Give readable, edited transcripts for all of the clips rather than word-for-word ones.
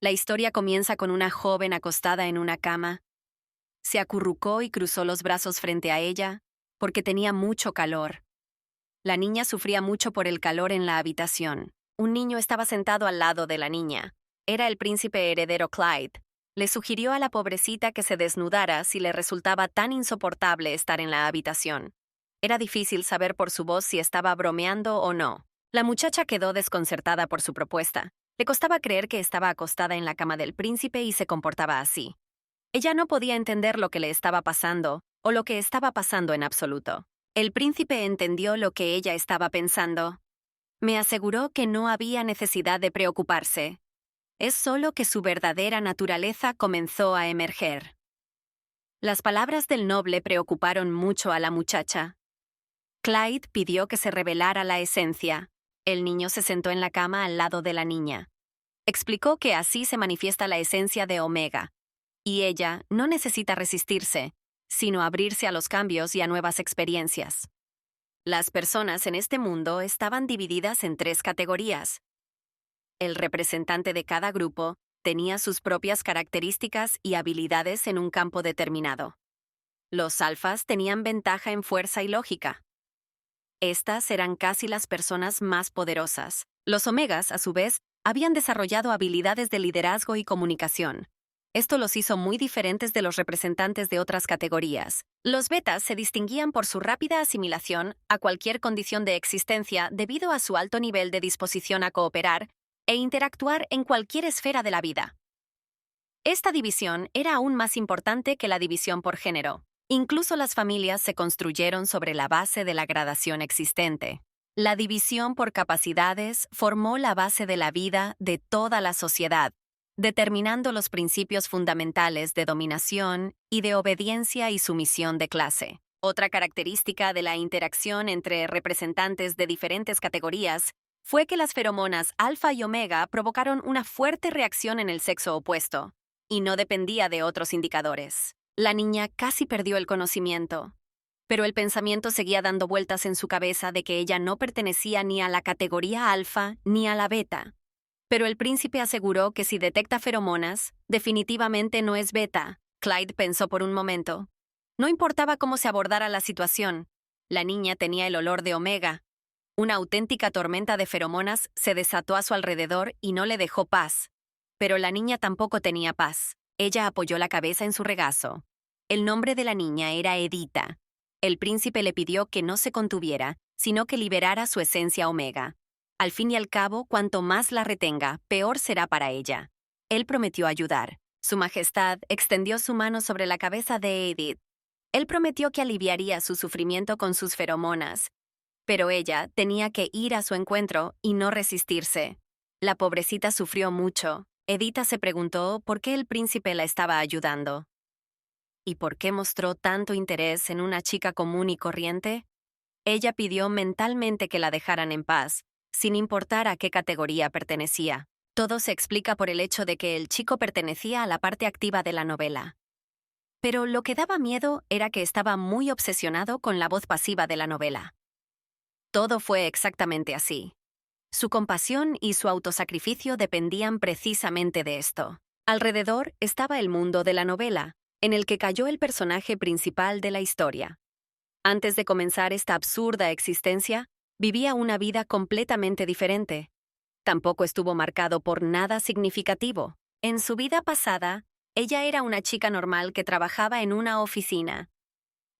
La historia comienza con una joven acostada en una cama. Se acurrucó y cruzó los brazos frente a ella, porque tenía mucho calor. La niña sufría mucho por el calor en la habitación. Un niño estaba sentado al lado de la niña. Era el príncipe heredero Clyde. Le sugirió a la pobrecita que se desnudara si le resultaba tan insoportable estar en la habitación. Era difícil saber por su voz si estaba bromeando o no. La muchacha quedó desconcertada por su propuesta. Le costaba creer que estaba acostada en la cama del príncipe y se comportaba así. Ella no podía entender lo que le estaba pasando, o lo que estaba pasando en absoluto. El príncipe entendió lo que ella estaba pensando. Me aseguró que no había necesidad de preocuparse. Es solo que su verdadera naturaleza comenzó a emerger. Las palabras del noble preocuparon mucho a la muchacha. Clyde pidió que se revelara la esencia. El niño se sentó en la cama al lado de la niña. Explicó que así se manifiesta la esencia de Omega, y ella no necesita resistirse, sino abrirse a los cambios y a nuevas experiencias. Las personas en este mundo estaban divididas en 3 categorías. El representante de cada grupo tenía sus propias características y habilidades en un campo determinado. Los alfas tenían ventaja en fuerza y lógica. Estas eran casi las personas más poderosas. Los omegas, a su vez, habían desarrollado habilidades de liderazgo y comunicación. Esto los hizo muy diferentes de los representantes de otras categorías. Los betas se distinguían por su rápida asimilación a cualquier condición de existencia debido a su alto nivel de disposición a cooperar e interactuar en cualquier esfera de la vida. Esta división era aún más importante que la división por género. Incluso las familias se construyeron sobre la base de la gradación existente. La división por capacidades formó la base de la vida de toda la sociedad, determinando los principios fundamentales de dominación y de obediencia y sumisión de clase. Otra característica de la interacción entre representantes de diferentes categorías fue que las feromonas alfa y omega provocaron una fuerte reacción en el sexo opuesto, y no dependía de otros indicadores. La niña casi perdió el conocimiento, pero el pensamiento seguía dando vueltas en su cabeza de que ella no pertenecía ni a la categoría alfa ni a la beta. Pero el príncipe aseguró que si detecta feromonas, definitivamente no es beta. Clyde pensó por un momento. No importaba cómo se abordara la situación. La niña tenía el olor de omega. Una auténtica tormenta de feromonas se desató a su alrededor y no le dejó paz. Pero la niña tampoco tenía paz. Ella apoyó la cabeza en su regazo. El nombre de la niña era Edita. El príncipe le pidió que no se contuviera, sino que liberara su esencia omega. Al fin y al cabo, cuanto más la retenga, peor será para ella. Él prometió ayudar. Su Majestad extendió su mano sobre la cabeza de Edith. Él prometió que aliviaría su sufrimiento con sus feromonas, pero ella tenía que ir a su encuentro y no resistirse. La pobrecita sufrió mucho. Edita se preguntó por qué el príncipe la estaba ayudando. ¿Y por qué mostró tanto interés en una chica común y corriente? Ella pidió mentalmente que la dejaran en paz, sin importar a qué categoría pertenecía. Todo se explica por el hecho de que el chico pertenecía a la parte activa de la novela. Pero lo que daba miedo era que estaba muy obsesionado con la voz pasiva de la novela. Todo fue exactamente así. Su compasión y su autosacrificio dependían precisamente de esto. Alrededor estaba el mundo de la novela, en el que cayó el personaje principal de la historia. Antes de comenzar esta absurda existencia, vivía una vida completamente diferente. Tampoco estuvo marcado por nada significativo. En su vida pasada, ella era una chica normal que trabajaba en una oficina.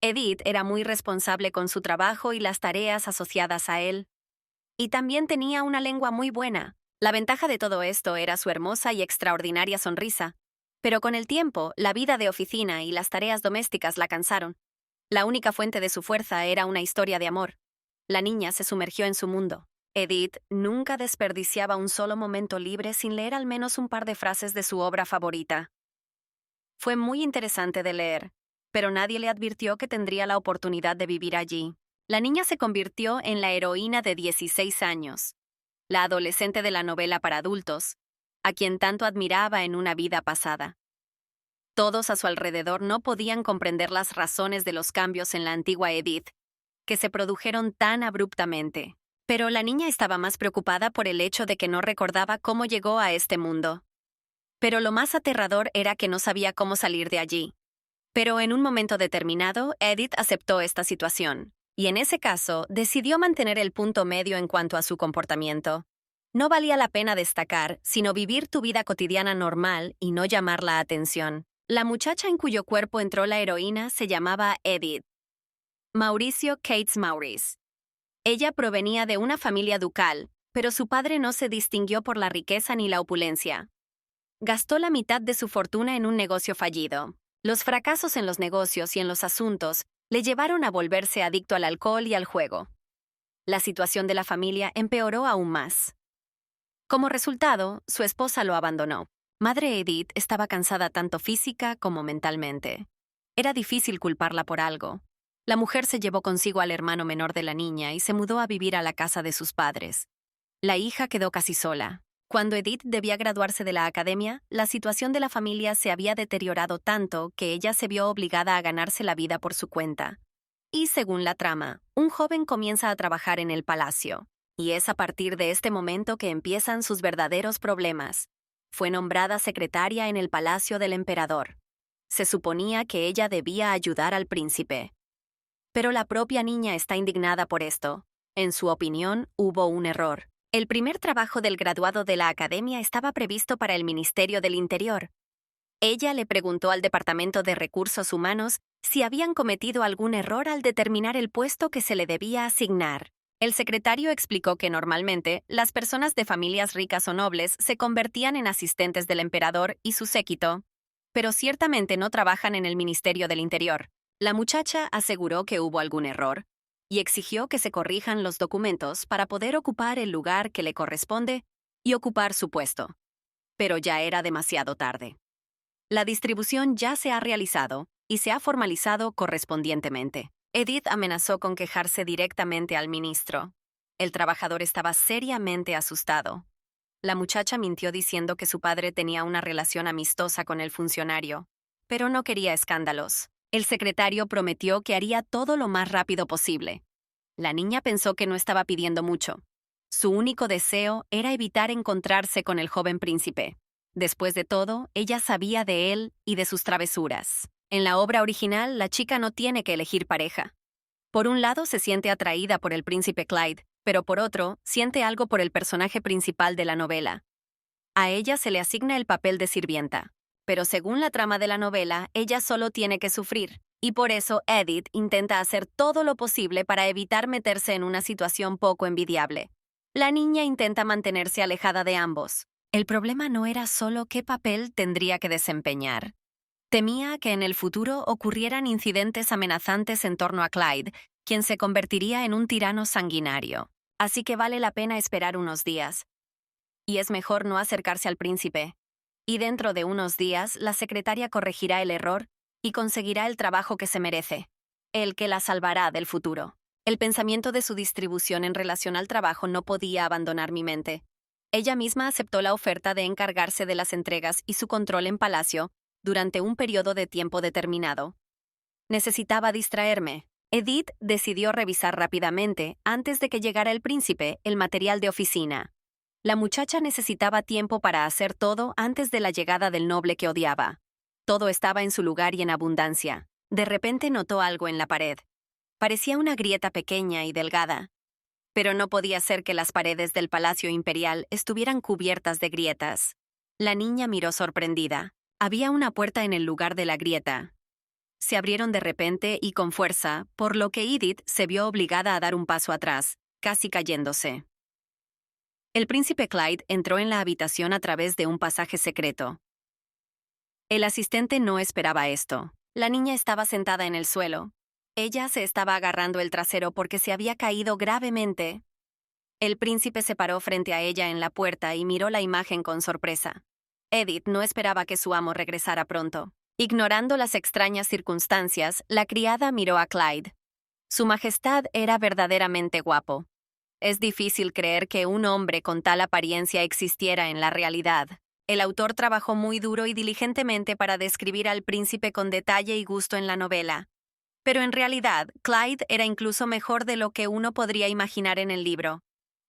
Edith era muy responsable con su trabajo y las tareas asociadas a él. Y también tenía una lengua muy buena. La ventaja de todo esto era su hermosa y extraordinaria sonrisa. Pero con el tiempo, la vida de oficina y las tareas domésticas la cansaron. La única fuente de su fuerza era una historia de amor. La niña se sumergió en su mundo. Edith nunca desperdiciaba un solo momento libre sin leer al menos un par de frases de su obra favorita. Fue muy interesante de leer, pero nadie le advirtió que tendría la oportunidad de vivir allí. La niña se convirtió en la heroína de 16 años, la adolescente de la novela para adultos, a quien tanto admiraba en una vida pasada. Todos a su alrededor no podían comprender las razones de los cambios en la antigua Edith, que se produjeron tan abruptamente. Pero la niña estaba más preocupada por el hecho de que no recordaba cómo llegó a este mundo. Pero lo más aterrador era que no sabía cómo salir de allí. Pero en un momento determinado, Edith aceptó esta situación, y en ese caso decidió mantener el punto medio en cuanto a su comportamiento. No valía la pena destacar, sino vivir tu vida cotidiana normal y no llamar la atención. La muchacha en cuyo cuerpo entró la heroína se llamaba Edith. Mauricio Cates Maurice. Ella provenía de una familia ducal, pero su padre no se distinguió por la riqueza ni la opulencia. Gastó la mitad de su fortuna en un negocio fallido. Los fracasos en los negocios y en los asuntos le llevaron a volverse adicto al alcohol y al juego. La situación de la familia empeoró aún más. Como resultado, su esposa lo abandonó. Madre Edith estaba cansada tanto física como mentalmente. Era difícil culparla por algo. La mujer se llevó consigo al hermano menor de la niña y se mudó a vivir a la casa de sus padres. La hija quedó casi sola. Cuando Edith debía graduarse de la academia, la situación de la familia se había deteriorado tanto que ella se vio obligada a ganarse la vida por su cuenta. Y según la trama, un joven comienza a trabajar en el palacio. Y es a partir de este momento que empiezan sus verdaderos problemas. Fue nombrada secretaria en el palacio del emperador. Se suponía que ella debía ayudar al príncipe. Pero la propia niña está indignada por esto. En su opinión, hubo un error. El primer trabajo del graduado de la academia estaba previsto para el Ministerio del Interior. Ella le preguntó al Departamento de Recursos Humanos si habían cometido algún error al determinar el puesto que se le debía asignar. El secretario explicó que normalmente las personas de familias ricas o nobles se convertían en asistentes del emperador y su séquito, pero ciertamente no trabajan en el Ministerio del Interior. La muchacha aseguró que hubo algún error y exigió que se corrijan los documentos para poder ocupar el lugar que le corresponde y ocupar su puesto. Pero ya era demasiado tarde. La distribución ya se ha realizado y se ha formalizado correspondientemente. Edith amenazó con quejarse directamente al ministro. El trabajador estaba seriamente asustado. La muchacha mintió diciendo que su padre tenía una relación amistosa con el funcionario, pero no quería escándalos. El secretario prometió que haría todo lo más rápido posible. La niña pensó que no estaba pidiendo mucho. Su único deseo era evitar encontrarse con el joven príncipe. Después de todo, ella sabía de él y de sus travesuras. En la obra original, la chica no tiene que elegir pareja. Por un lado, se siente atraída por el príncipe Clyde, pero por otro, siente algo por el personaje principal de la novela. A ella se le asigna el papel de sirvienta. Pero según la trama de la novela, ella solo tiene que sufrir, y por eso Edith intenta hacer todo lo posible para evitar meterse en una situación poco envidiable. La niña intenta mantenerse alejada de ambos. El problema no era solo qué papel tendría que desempeñar. Temía que en el futuro ocurrieran incidentes amenazantes en torno a Clyde, quien se convertiría en un tirano sanguinario. Así que vale la pena esperar unos días. Y es mejor no acercarse al príncipe. Y dentro de unos días, la secretaria corregirá el error y conseguirá el trabajo que se merece, el que la salvará del futuro. El pensamiento de su distribución en relación al trabajo no podía abandonar mi mente. Ella misma aceptó la oferta de encargarse de las entregas y su control en palacio durante un periodo de tiempo determinado. Necesitaba distraerme. Edith decidió revisar rápidamente, antes de que llegara el príncipe, el material de oficina. La muchacha necesitaba tiempo para hacer todo antes de la llegada del noble que odiaba. Todo estaba en su lugar y en abundancia. De repente notó algo en la pared. Parecía una grieta pequeña y delgada. Pero no podía ser que las paredes del Palacio Imperial estuvieran cubiertas de grietas. La niña miró sorprendida. Había una puerta en el lugar de la grieta. Se abrieron de repente y con fuerza, por lo que Edith se vio obligada a dar un paso atrás, casi cayéndose. El príncipe Clyde entró en la habitación a través de un pasaje secreto. El asistente no esperaba esto. La niña estaba sentada en el suelo. Ella se estaba agarrando el trasero porque se había caído gravemente. El príncipe se paró frente a ella en la puerta y miró la imagen con sorpresa. Edith no esperaba que su amo regresara pronto. Ignorando las extrañas circunstancias, la criada miró a Clyde. Su majestad era verdaderamente guapo. Es difícil creer que un hombre con tal apariencia existiera en la realidad. El autor trabajó muy duro y diligentemente para describir al príncipe con detalle y gusto en la novela. Pero en realidad, Clyde era incluso mejor de lo que uno podría imaginar en el libro.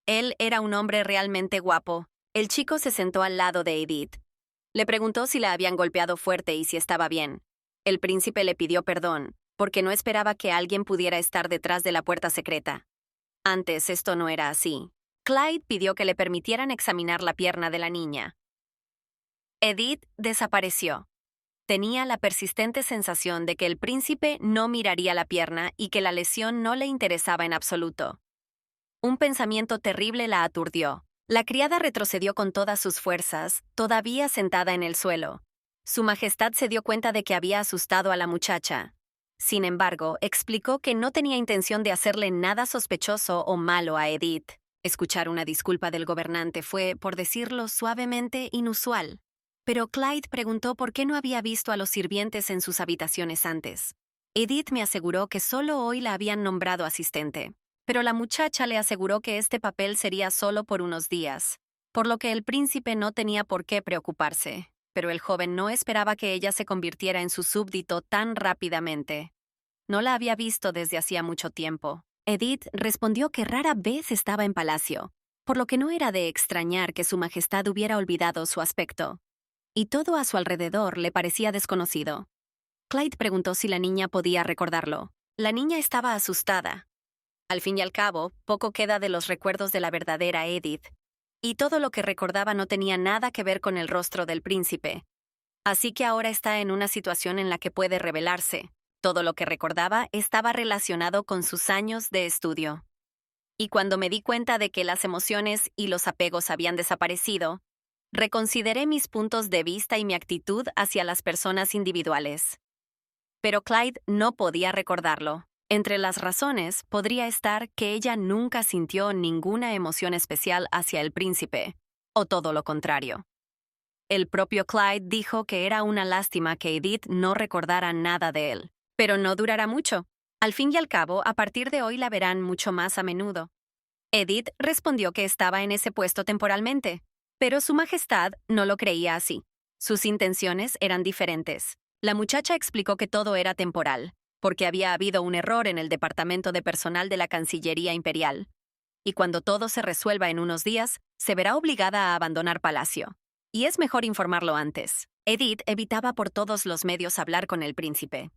Él era un hombre realmente guapo. El chico se sentó al lado de Edith. Le preguntó si la habían golpeado fuerte y si estaba bien. El príncipe le pidió perdón, porque no esperaba que alguien pudiera estar detrás de la puerta secreta. Antes esto no era así. Clyde pidió que le permitieran examinar la pierna de la niña. Edith desapareció. Tenía la persistente sensación de que el príncipe no miraría la pierna y que la lesión no le interesaba en absoluto. Un pensamiento terrible la aturdió. La criada retrocedió con todas sus fuerzas, todavía sentada en el suelo. Su Majestad se dio cuenta de que había asustado a la muchacha. Sin embargo, explicó que no tenía intención de hacerle nada sospechoso o malo a Edith. Escuchar una disculpa del gobernante fue, por decirlo suavemente, inusual. Pero Clyde preguntó por qué no había visto a los sirvientes en sus habitaciones antes. Edith me aseguró que solo hoy la habían nombrado asistente, pero la muchacha le aseguró que este papel sería solo por unos días, por lo que el príncipe no tenía por qué preocuparse, pero el joven no esperaba que ella se convirtiera en su súbdito tan rápidamente. No la había visto desde hacía mucho tiempo. Edith respondió que rara vez estaba en palacio, por lo que no era de extrañar que su majestad hubiera olvidado su aspecto. Y todo a su alrededor le parecía desconocido. Clyde preguntó si la niña podía recordarlo. La niña estaba asustada. Al fin y al cabo, poco queda de los recuerdos de la verdadera Edith, y todo lo que recordaba no tenía nada que ver con el rostro del príncipe. Así que ahora está en una situación en la que puede revelarse. Todo lo que recordaba estaba relacionado con sus años de estudio. Y cuando me di cuenta de que las emociones y los apegos habían desaparecido, reconsideré mis puntos de vista y mi actitud hacia las personas individuales. Pero Clyde no podía recordarlo. Entre las razones podría estar que ella nunca sintió ninguna emoción especial hacia el príncipe, o todo lo contrario. El propio Clyde dijo que era una lástima que Edith no recordara nada de él. Pero no durará mucho. Al fin y al cabo, a partir de hoy la verán mucho más a menudo. Edith respondió que estaba en ese puesto temporalmente, pero su majestad no lo creía así. Sus intenciones eran diferentes. La muchacha explicó que todo era temporal, porque había habido un error en el departamento de personal de la Cancillería Imperial. Y cuando todo se resuelva en unos días, se verá obligada a abandonar palacio. Y es mejor informarlo antes. Edith evitaba por todos los medios hablar con el príncipe.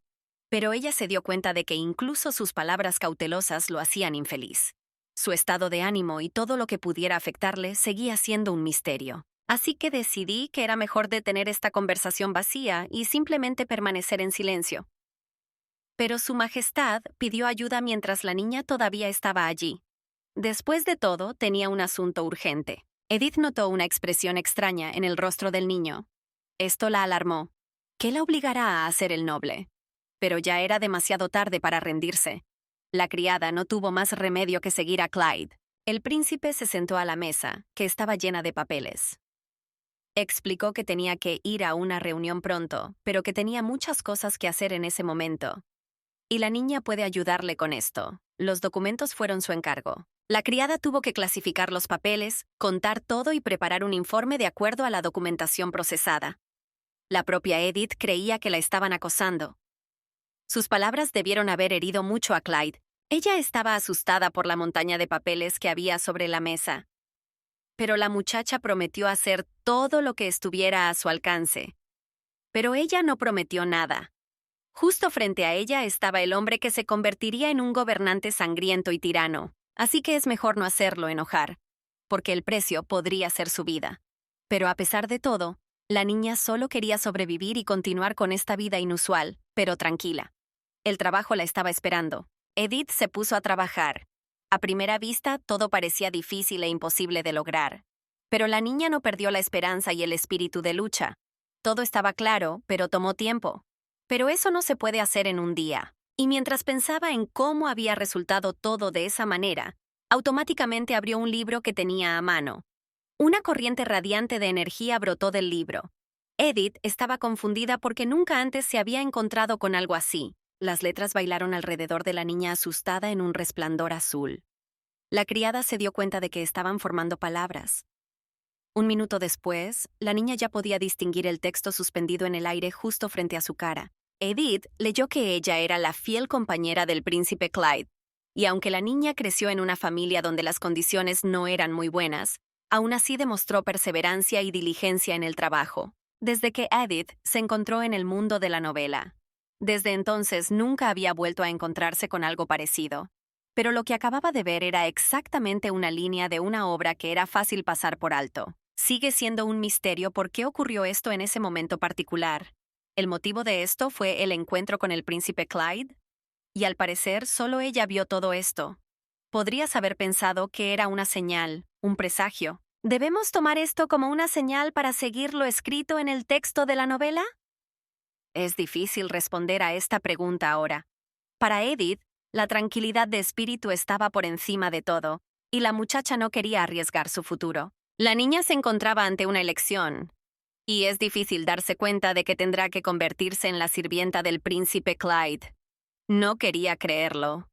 Pero ella se dio cuenta de que incluso sus palabras cautelosas lo hacían infeliz. Su estado de ánimo y todo lo que pudiera afectarle seguía siendo un misterio. Así que decidí que era mejor detener esta conversación vacía y simplemente permanecer en silencio. Pero su majestad pidió ayuda mientras la niña todavía estaba allí. Después de todo, tenía un asunto urgente. Edith notó una expresión extraña en el rostro del niño. Esto la alarmó. ¿Qué la obligará a hacer el noble? Pero ya era demasiado tarde para rendirse. La criada no tuvo más remedio que seguir a Clyde. El príncipe se sentó a la mesa, que estaba llena de papeles. Explicó que tenía que ir a una reunión pronto, pero que tenía muchas cosas que hacer en ese momento. Y la niña puede ayudarle con esto. Los documentos fueron su encargo. La criada tuvo que clasificar los papeles, contar todo y preparar un informe de acuerdo a la documentación procesada. La propia Edith creía que la estaban acosando. Sus palabras debieron haber herido mucho a Clyde. Ella estaba asustada por la montaña de papeles que había sobre la mesa. Pero la muchacha prometió hacer todo lo que estuviera a su alcance. Pero ella no prometió nada. Justo frente a ella estaba el hombre que se convertiría en un gobernante sangriento y tirano, así que es mejor no hacerlo enojar, porque el precio podría ser su vida. Pero a pesar de todo, la niña solo quería sobrevivir y continuar con esta vida inusual, pero tranquila. El trabajo la estaba esperando. Edith se puso a trabajar. A primera vista, todo parecía difícil e imposible de lograr. Pero la niña no perdió la esperanza y el espíritu de lucha. Todo estaba claro, pero tomó tiempo. Pero eso no se puede hacer en un día. Y mientras pensaba en cómo había resultado todo de esa manera, automáticamente abrió un libro que tenía a mano. Una corriente radiante de energía brotó del libro. Edith estaba confundida porque nunca antes se había encontrado con algo así. Las letras bailaron alrededor de la niña asustada en un resplandor azul. La criada se dio cuenta de que estaban formando palabras. Un minuto después, la niña ya podía distinguir el texto suspendido en el aire justo frente a su cara. Edith leyó que ella era la fiel compañera del príncipe Clyde, y aunque la niña creció en una familia donde las condiciones no eran muy buenas, aún así demostró perseverancia y diligencia en el trabajo. desde que Edith se encontró en el mundo de la novela. Desde entonces nunca había vuelto a encontrarse con algo parecido. Pero lo que acababa de ver era exactamente una línea de una obra que era fácil pasar por alto. Sigue siendo un misterio por qué ocurrió esto en ese momento particular. ¿El motivo de esto fue el encuentro con el príncipe Clyde? Y al parecer solo ella vio todo esto. Podrías haber pensado que era una señal, un presagio. ¿Debemos tomar esto como una señal para seguir lo escrito en el texto de la novela? Es difícil responder a esta pregunta ahora. Para Edith, la tranquilidad de espíritu estaba por encima de todo, y la muchacha no quería arriesgar su futuro. La niña se encontraba ante una elección, y es difícil darse cuenta de que tendrá que convertirse en la sirvienta del príncipe Clyde. No quería creerlo,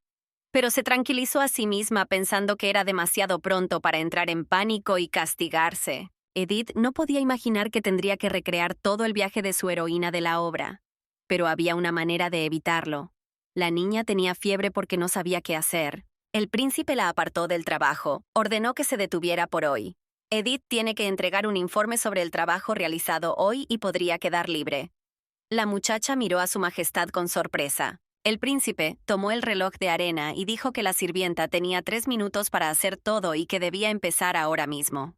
pero se tranquilizó a sí misma pensando que era demasiado pronto para entrar en pánico y castigarse. Edith no podía imaginar que tendría que recrear todo el viaje de su heroína de la obra, pero había una manera de evitarlo. La niña tenía fiebre porque no sabía qué hacer. El príncipe la apartó del trabajo, ordenó que se detuviera por hoy. Edith tiene que entregar un informe sobre el trabajo realizado hoy y podría quedar libre. La muchacha miró a su majestad con sorpresa. El príncipe tomó el reloj de arena y dijo que la sirvienta tenía 3 minutos para hacer todo y que debía empezar ahora mismo.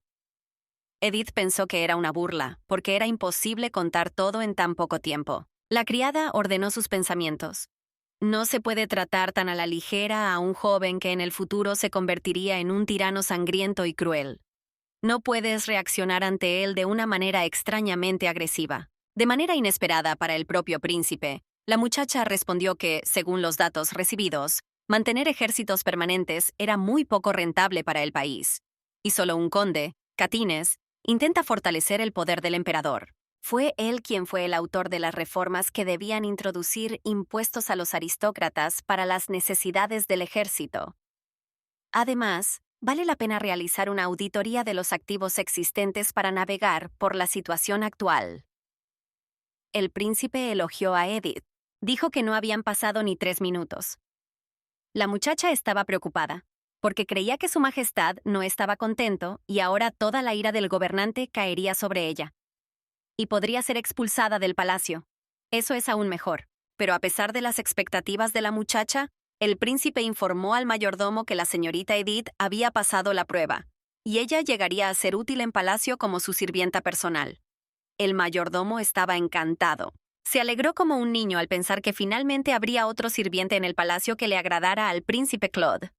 Edith pensó que era una burla, porque era imposible contar todo en tan poco tiempo. La criada ordenó sus pensamientos. No se puede tratar tan a la ligera a un joven que en el futuro se convertiría en un tirano sangriento y cruel. No puedes reaccionar ante él de una manera extrañamente agresiva. De manera inesperada para el propio príncipe, la muchacha respondió que, según los datos recibidos, mantener ejércitos permanentes era muy poco rentable para el país. Y solo un conde, Catines, intenta fortalecer el poder del emperador. Fue él quien fue el autor de las reformas que debían introducir impuestos a los aristócratas para las necesidades del ejército. Además, vale la pena realizar una auditoría de los activos existentes para navegar por la situación actual. El príncipe elogió a Edith. Dijo que no habían pasado ni 3 minutos. La muchacha estaba preocupada, porque creía que su majestad no estaba contento y ahora toda la ira del gobernante caería sobre ella. Y podría ser expulsada del palacio. Eso es aún mejor. Pero a pesar de las expectativas de la muchacha, el príncipe informó al mayordomo que la señorita Edith había pasado la prueba, y ella llegaría a ser útil en palacio como su sirvienta personal. El mayordomo estaba encantado. Se alegró como un niño al pensar que finalmente habría otro sirviente en el palacio que le agradara al príncipe Claude.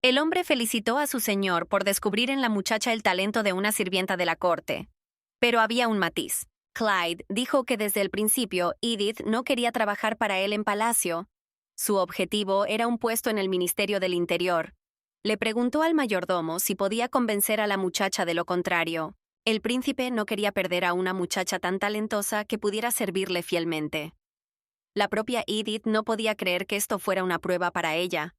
El hombre felicitó a su señor por descubrir en la muchacha el talento de una sirvienta de la corte. Pero había un matiz. Clyde dijo que desde el principio Edith no quería trabajar para él en palacio. Su objetivo era un puesto en el Ministerio del Interior. Le preguntó al mayordomo si podía convencer a la muchacha de lo contrario. El príncipe no quería perder a una muchacha tan talentosa que pudiera servirle fielmente. La propia Edith no podía creer que esto fuera una prueba para ella,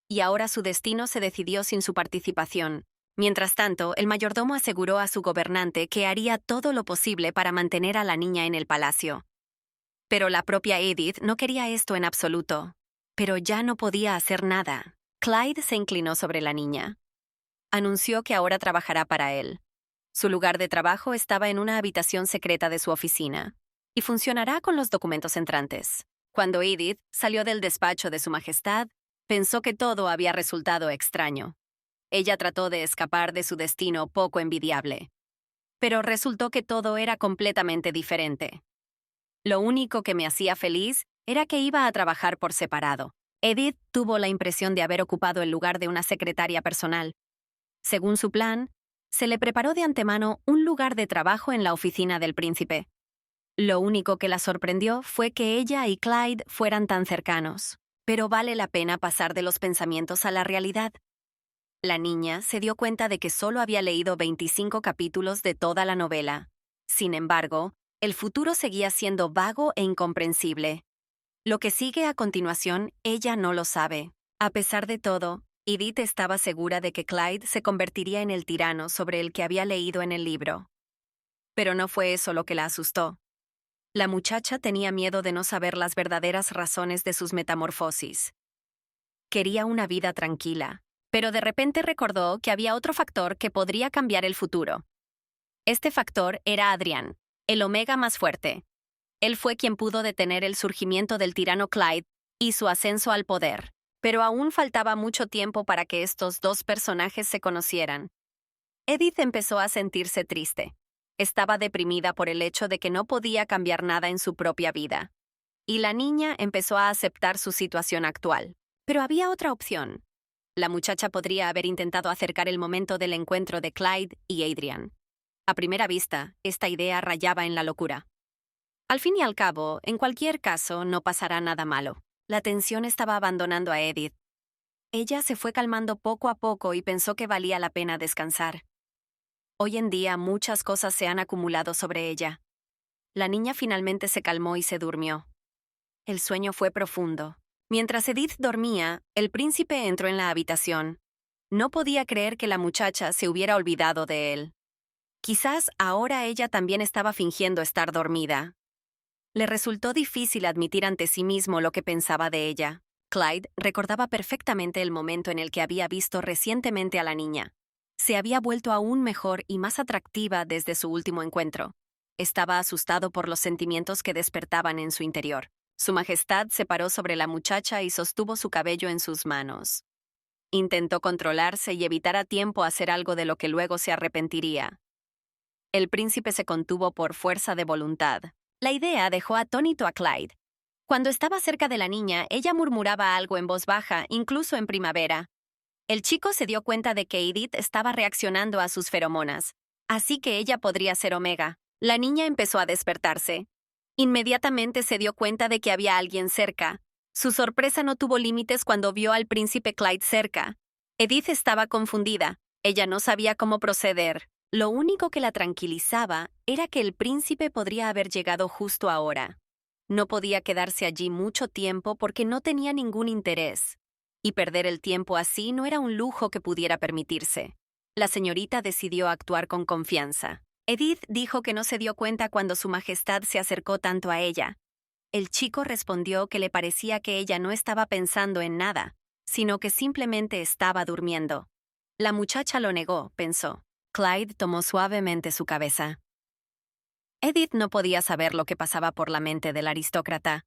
y ahora su destino se decidió sin su participación. Mientras tanto, el mayordomo aseguró a su gobernante que haría todo lo posible para mantener a la niña en el palacio. Pero la propia Edith no quería esto en absoluto. Pero ya no podía hacer nada. Clyde se inclinó sobre la niña. Anunció que ahora trabajará para él. Su lugar de trabajo estaba en una habitación secreta de su oficina, y funcionará con los documentos entrantes. Cuando Edith salió del despacho de su majestad, pensó que todo había resultado extraño. Ella trató de escapar de su destino poco envidiable. Pero resultó que todo era completamente diferente. Lo único que me hacía feliz era que iba a trabajar por separado. Edith tuvo la impresión de haber ocupado el lugar de una secretaria personal. Según su plan, se le preparó de antemano un lugar de trabajo en la oficina del príncipe. Lo único que la sorprendió fue que ella y Clyde fueran tan cercanos. Pero vale la pena pasar de los pensamientos a la realidad. La niña se dio cuenta de que solo había leído 25 capítulos de toda la novela. Sin embargo, el futuro seguía siendo vago e incomprensible. Lo que sigue a continuación, ella no lo sabe. A pesar de todo, Edith estaba segura de que Clyde se convertiría en el tirano sobre el que había leído en el libro. Pero no fue eso lo que la asustó. La muchacha tenía miedo de no saber las verdaderas razones de sus metamorfosis. Quería una vida tranquila, pero de repente recordó que había otro factor que podría cambiar el futuro. Este factor era Adrián. el Omega más fuerte. Él fue quien pudo detener el surgimiento del tirano Clyde y su ascenso al poder. Pero aún faltaba mucho tiempo para que estos dos personajes se conocieran. Edith empezó a sentirse triste. Estaba deprimida por el hecho de que no podía cambiar nada en su propia vida. Y la niña empezó a aceptar su situación actual. Pero había otra opción. La muchacha podría haber intentado acercar el momento del encuentro de Clyde y Adrian. A primera vista, esta idea rayaba en la locura. Al fin y al cabo, en cualquier caso, no pasará nada malo. La tensión estaba abandonando a Edith. Ella se fue calmando poco a poco y pensó que valía la pena descansar. Hoy en día muchas cosas se han acumulado sobre ella. La niña finalmente se calmó y se durmió. El sueño fue profundo. Mientras Edith dormía, el príncipe entró en la habitación. No podía creer que la muchacha se hubiera olvidado de él. Quizás ahora ella también estaba fingiendo estar dormida. Le resultó difícil admitir ante sí mismo lo que pensaba de ella. Clyde recordaba perfectamente el momento en el que había visto recientemente a la niña. Se había vuelto aún mejor y más atractiva desde su último encuentro. Estaba asustado por los sentimientos que despertaban en su interior. Su Majestad se paró sobre la muchacha y sostuvo su cabello en sus manos. Intentó controlarse y evitar a tiempo hacer algo de lo que luego se arrepentiría. El príncipe se contuvo por fuerza de voluntad. La idea dejó atónito a Clyde. Cuando estaba cerca de la niña, ella murmuraba algo en voz baja, incluso en primavera. El chico se dio cuenta de que Edith estaba reaccionando a sus feromonas, así que ella podría ser Omega. La niña empezó a despertarse. Inmediatamente se dio cuenta de que había alguien cerca. Su sorpresa no tuvo límites cuando vio al príncipe Clyde cerca. Edith estaba confundida. Ella no sabía cómo proceder. Lo único que la tranquilizaba era que el príncipe podría haber llegado justo ahora. No podía quedarse allí mucho tiempo porque no tenía ningún interés. Y perder el tiempo así no era un lujo que pudiera permitirse. La señorita decidió actuar con confianza. Edith dijo que no se dio cuenta cuando su majestad se acercó tanto a ella. El chico respondió que le parecía que ella no estaba pensando en nada, sino que simplemente estaba durmiendo. La muchacha lo negó, pensó. Clyde tomó suavemente su cabeza. Edith no podía saber lo que pasaba por la mente del aristócrata.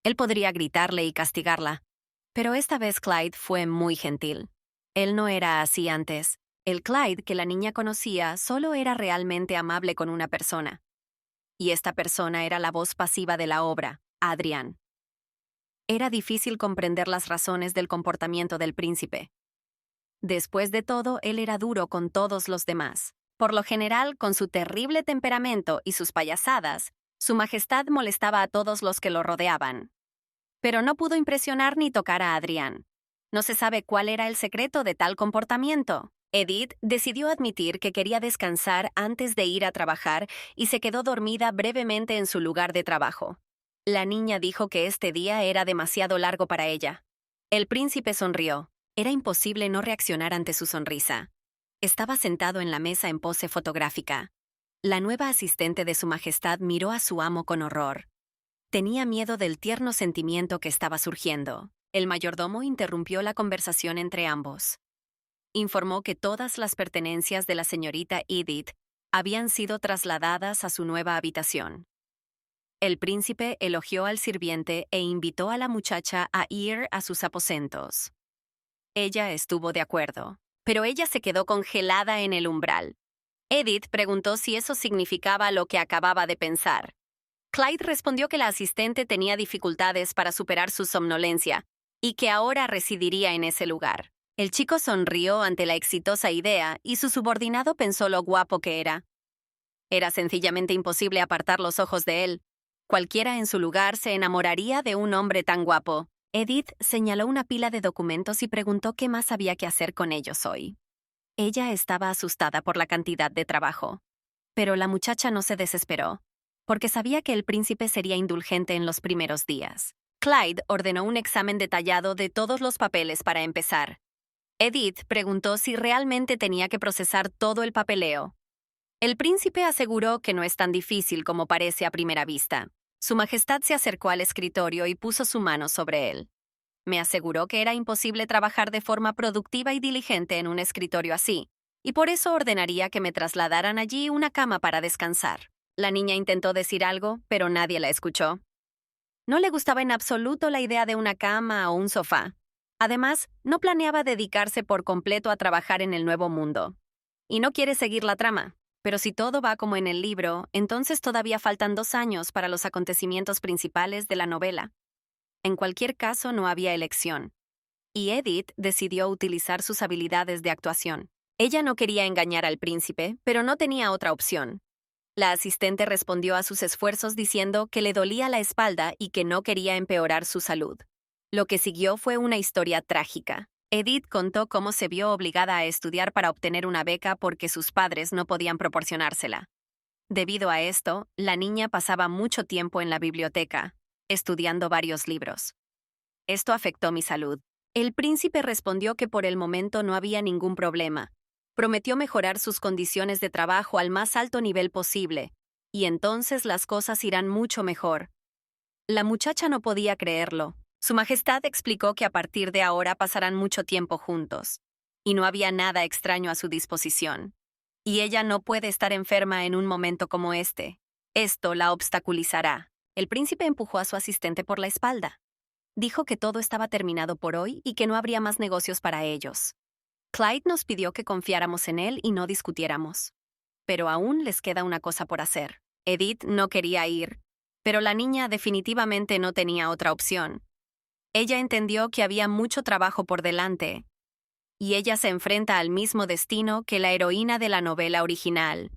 Él podría gritarle y castigarla. Pero esta vez Clyde fue muy gentil. Él no era así antes. El Clyde que la niña conocía solo era realmente amable con una persona. Y esta persona era la voz pasiva de la obra, Adrian. Era difícil comprender las razones del comportamiento del príncipe. Después de todo, él era duro con todos los demás. Por lo general, con su terrible temperamento y sus payasadas, su majestad molestaba a todos los que lo rodeaban. Pero no pudo impresionar ni tocar a Adrian. No se sabe cuál era el secreto de tal comportamiento. Edith decidió admitir que quería descansar antes de ir a trabajar y se quedó dormida brevemente en su lugar de trabajo. La niña dijo que este día era demasiado largo para ella. El príncipe sonrió. Era imposible no reaccionar ante su sonrisa. Estaba sentado en la mesa en pose fotográfica. La nueva asistente de su majestad miró a su amo con horror. Tenía miedo del tierno sentimiento que estaba surgiendo. El mayordomo interrumpió la conversación entre ambos. Informó que todas las pertenencias de la señorita Edith habían sido trasladadas a su nueva habitación. El príncipe elogió al sirviente e invitó a la muchacha a ir a sus aposentos. Ella estuvo de acuerdo, pero ella se quedó congelada en el umbral. Edith preguntó si eso significaba lo que acababa de pensar. Clyde respondió que la asistente tenía dificultades para superar su somnolencia y que ahora residiría en ese lugar. El chico sonrió ante la exitosa idea y su subordinado pensó lo guapo que era. Era sencillamente imposible apartar los ojos de él. Cualquiera en su lugar se enamoraría de un hombre tan guapo. Edith señaló una pila de documentos y preguntó qué más había que hacer con ellos hoy. Ella estaba asustada por la cantidad de trabajo. Pero la muchacha no se desesperó, porque sabía que el príncipe sería indulgente en los primeros días. Clyde ordenó un examen detallado de todos los papeles para empezar. Edith preguntó si realmente tenía que procesar todo el papeleo. El príncipe aseguró que no es tan difícil como parece a primera vista. Su majestad se acercó al escritorio y puso su mano sobre él. Me aseguró que era imposible trabajar de forma productiva y diligente en un escritorio así, y por eso ordenaría que me trasladaran allí una cama para descansar. La niña intentó decir algo, pero nadie la escuchó. No le gustaba en absoluto la idea de una cama o un sofá. Además, no planeaba dedicarse por completo a trabajar en el nuevo mundo. Y no quiere seguir la trama. Pero si todo va como en el libro, entonces todavía faltan 2 años para los acontecimientos principales de la novela. En cualquier caso, no había elección. Y Edith decidió utilizar sus habilidades de actuación. Ella no quería engañar al príncipe, pero no tenía otra opción. La asistente respondió a sus esfuerzos diciendo que le dolía la espalda y que no quería empeorar su salud. Lo que siguió fue una historia trágica. Edith contó cómo se vio obligada a estudiar para obtener una beca porque sus padres no podían proporcionársela. Debido a esto, la niña pasaba mucho tiempo en la biblioteca, estudiando varios libros. Esto afectó mi salud. El príncipe respondió que por el momento no había ningún problema. Prometió mejorar sus condiciones de trabajo al más alto nivel posible, y entonces las cosas irán mucho mejor. La muchacha no podía creerlo. Su Majestad explicó que a partir de ahora pasarán mucho tiempo juntos, y no había nada extraño a su disposición. Y ella no puede estar enferma en un momento como este. Esto la obstaculizará. El príncipe empujó a su asistente por la espalda. Dijo que todo estaba terminado por hoy y que no habría más negocios para ellos. Clyde nos pidió que confiáramos en él y no discutiéramos. Pero aún les queda una cosa por hacer. Edith no quería ir, pero la niña definitivamente no tenía otra opción. Ella entendió que había mucho trabajo por delante, y ella se enfrenta al mismo destino que la heroína de la novela original.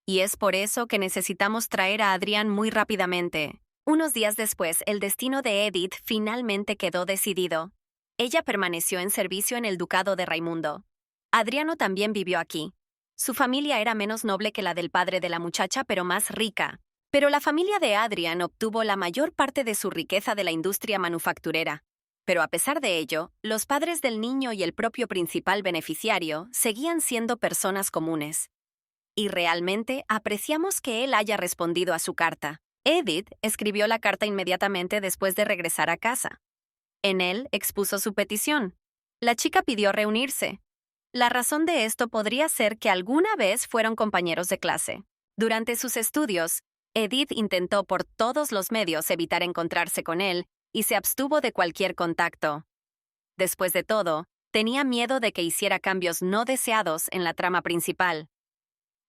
Y es por eso que necesitamos traer a Adrián muy rápidamente. Unos días después, el destino de Edith finalmente quedó decidido. Ella permaneció en servicio en el ducado de Raimundo. Adriano también vivió aquí. Su familia era menos noble que la del padre de la muchacha, pero más rica. Pero la familia de Adrian obtuvo la mayor parte de su riqueza de la industria manufacturera. Pero a pesar de ello, los padres del niño y el propio principal beneficiario seguían siendo personas comunes. Y realmente apreciamos que él haya respondido a su carta. Edith escribió la carta inmediatamente después de regresar a casa. En él expuso su petición. La chica pidió reunirse. La razón de esto podría ser que alguna vez fueron compañeros de clase. Durante sus estudios, Edith intentó por todos los medios evitar encontrarse con él y se abstuvo de cualquier contacto. Después de todo, tenía miedo de que hiciera cambios no deseados en la trama principal.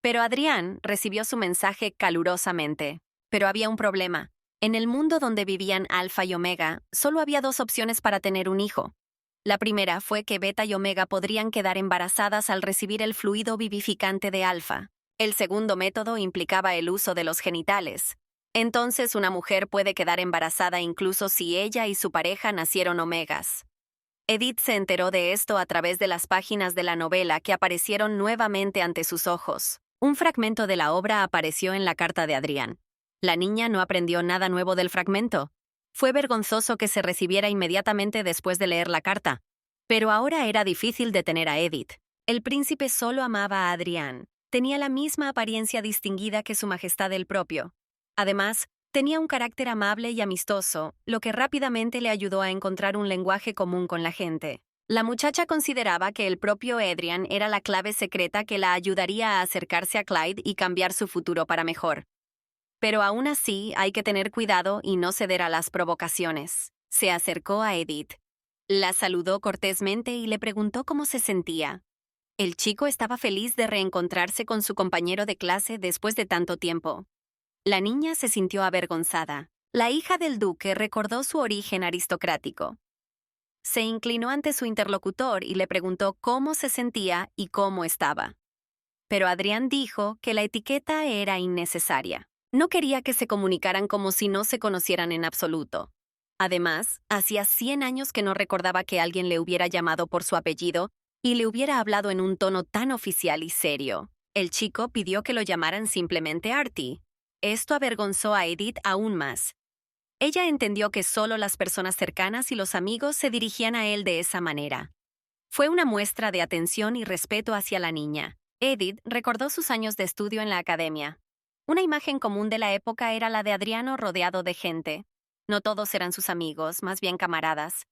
Pero Adrián recibió su mensaje calurosamente. Pero había un problema. En el mundo donde vivían Alfa y Omega, solo había 2 opciones para tener un hijo. La primera fue que Beta y Omega podrían quedar embarazadas al recibir el fluido vivificante de Alfa. El segundo método implicaba el uso de los genitales. Entonces una mujer puede quedar embarazada incluso si ella y su pareja nacieron omegas. Edith se enteró de esto a través de las páginas de la novela que aparecieron nuevamente ante sus ojos. Un fragmento de la obra apareció en la carta de Adrián. La niña no aprendió nada nuevo del fragmento. Fue vergonzoso que se recibiera inmediatamente después de leer la carta. Pero ahora era difícil detener a Edith. El príncipe solo amaba a Adrián. Tenía la misma apariencia distinguida que su majestad el propio. Además, tenía un carácter amable y amistoso, lo que rápidamente le ayudó a encontrar un lenguaje común con la gente. La muchacha consideraba que el propio Adrián era la clave secreta que la ayudaría a acercarse a Clyde y cambiar su futuro para mejor. Pero aún así hay que tener cuidado y no ceder a las provocaciones. Se acercó a Edith. La saludó cortésmente y le preguntó cómo se sentía. El chico estaba feliz de reencontrarse con su compañero de clase después de tanto tiempo. La niña se sintió avergonzada. La hija del duque recordó su origen aristocrático. Se inclinó ante su interlocutor y le preguntó cómo se sentía y cómo estaba. Pero Adrián dijo que la etiqueta era innecesaria. No quería que se comunicaran como si no se conocieran en absoluto. Además, hacía 100 años que no recordaba que alguien le hubiera llamado por su apellido y le hubiera hablado en un tono tan oficial y serio. El chico pidió que lo llamaran simplemente Artie. Esto avergonzó a Edith aún más. Ella entendió que solo las personas cercanas y los amigos se dirigían a él de esa manera. Fue una muestra de atención y respeto hacia la niña. Edith recordó sus años de estudio en la academia. Una imagen común de la época era la de Adriano rodeado de gente. No todos eran sus amigos, más bien camaradas.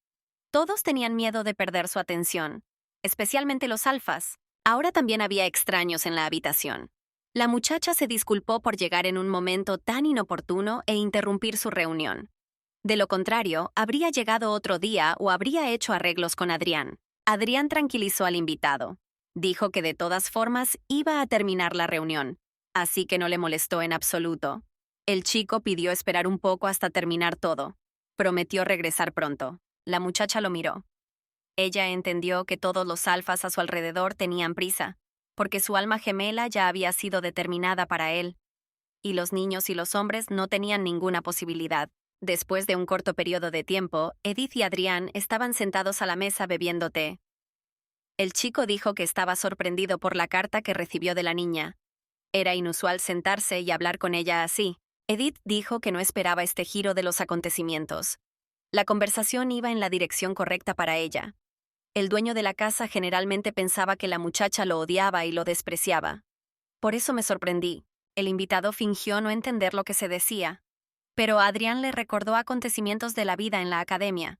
Todos tenían miedo de perder su atención, especialmente los alfas. Ahora también había extraños en la habitación. La muchacha se disculpó por llegar en un momento tan inoportuno e interrumpir su reunión. De lo contrario, habría llegado otro día o habría hecho arreglos con Adrián. Adrián tranquilizó al invitado. Dijo que de todas formas iba a terminar la reunión, así que no le molestó en absoluto. El chico pidió esperar un poco hasta terminar todo. Prometió regresar pronto. La muchacha lo miró. Ella entendió que todos los alfas a su alrededor tenían prisa, porque su alma gemela ya había sido determinada para él, y los niños y los hombres no tenían ninguna posibilidad. Después de un corto periodo de tiempo, Edith y Adrián estaban sentados a la mesa bebiendo té. El chico dijo que estaba sorprendido por la carta que recibió de la niña. Era inusual sentarse y hablar con ella así. Edith dijo que no esperaba este giro de los acontecimientos. La conversación iba en la dirección correcta para ella. El dueño de la casa generalmente pensaba que la muchacha lo odiaba y lo despreciaba. Por eso me sorprendí. El invitado fingió no entender lo que se decía. Pero Adrián le recordó acontecimientos de la vida en la academia.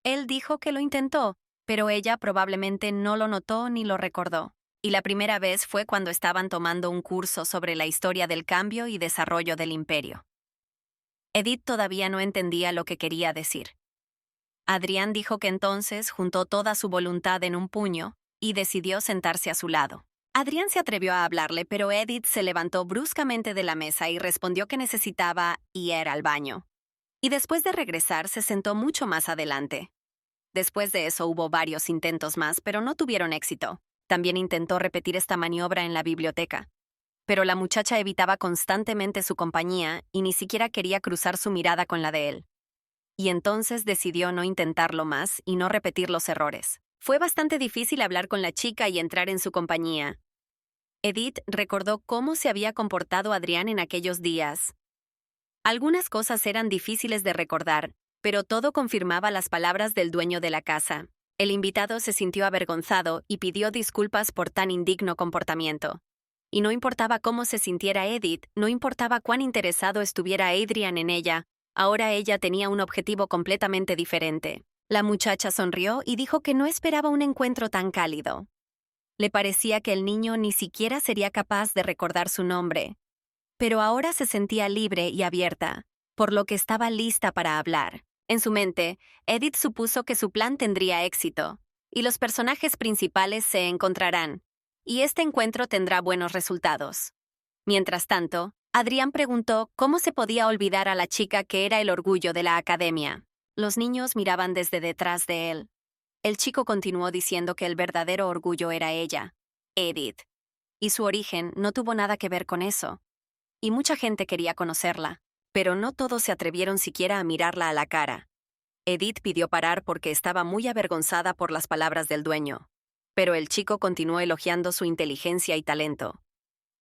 Él dijo que lo intentó, pero ella probablemente no lo notó ni lo recordó. Y la primera vez fue cuando estaban tomando un curso sobre la historia del cambio y desarrollo del imperio. Edith todavía no entendía lo que quería decir. Adrián dijo que entonces juntó toda su voluntad en un puño y decidió sentarse a su lado. Adrián se atrevió a hablarle, pero Edith se levantó bruscamente de la mesa y respondió que necesitaba ir al baño. Y después de regresar, se sentó mucho más adelante. Después de eso hubo varios intentos más, pero no tuvieron éxito. También intentó repetir esta maniobra en la biblioteca. Pero la muchacha evitaba constantemente su compañía y ni siquiera quería cruzar su mirada con la de él. Y entonces decidió no intentarlo más y no repetir los errores. Fue bastante difícil hablar con la chica y entrar en su compañía. Edith recordó cómo se había comportado Adrián en aquellos días. Algunas cosas eran difíciles de recordar, pero todo confirmaba las palabras del dueño de la casa. El invitado se sintió avergonzado y pidió disculpas por tan indigno comportamiento. Y no importaba cómo se sintiera Edith, no importaba cuán interesado estuviera Adrián en ella, ahora ella tenía un objetivo completamente diferente. La muchacha sonrió y dijo que no esperaba un encuentro tan cálido. Le parecía que el niño ni siquiera sería capaz de recordar su nombre. Pero ahora se sentía libre y abierta, por lo que estaba lista para hablar. En su mente, Edith supuso que su plan tendría éxito, y los personajes principales se encontrarán, y este encuentro tendrá buenos resultados. Mientras tanto, Adrián preguntó cómo se podía olvidar a la chica que era el orgullo de la academia. Los niños miraban desde detrás de él. El chico continuó diciendo que el verdadero orgullo era ella, Edith, y su origen no tuvo nada que ver con eso. Y mucha gente quería conocerla, pero no todos se atrevieron siquiera a mirarla a la cara. Edith pidió parar porque estaba muy avergonzada por las palabras del dueño, pero el chico continuó elogiando su inteligencia y talento.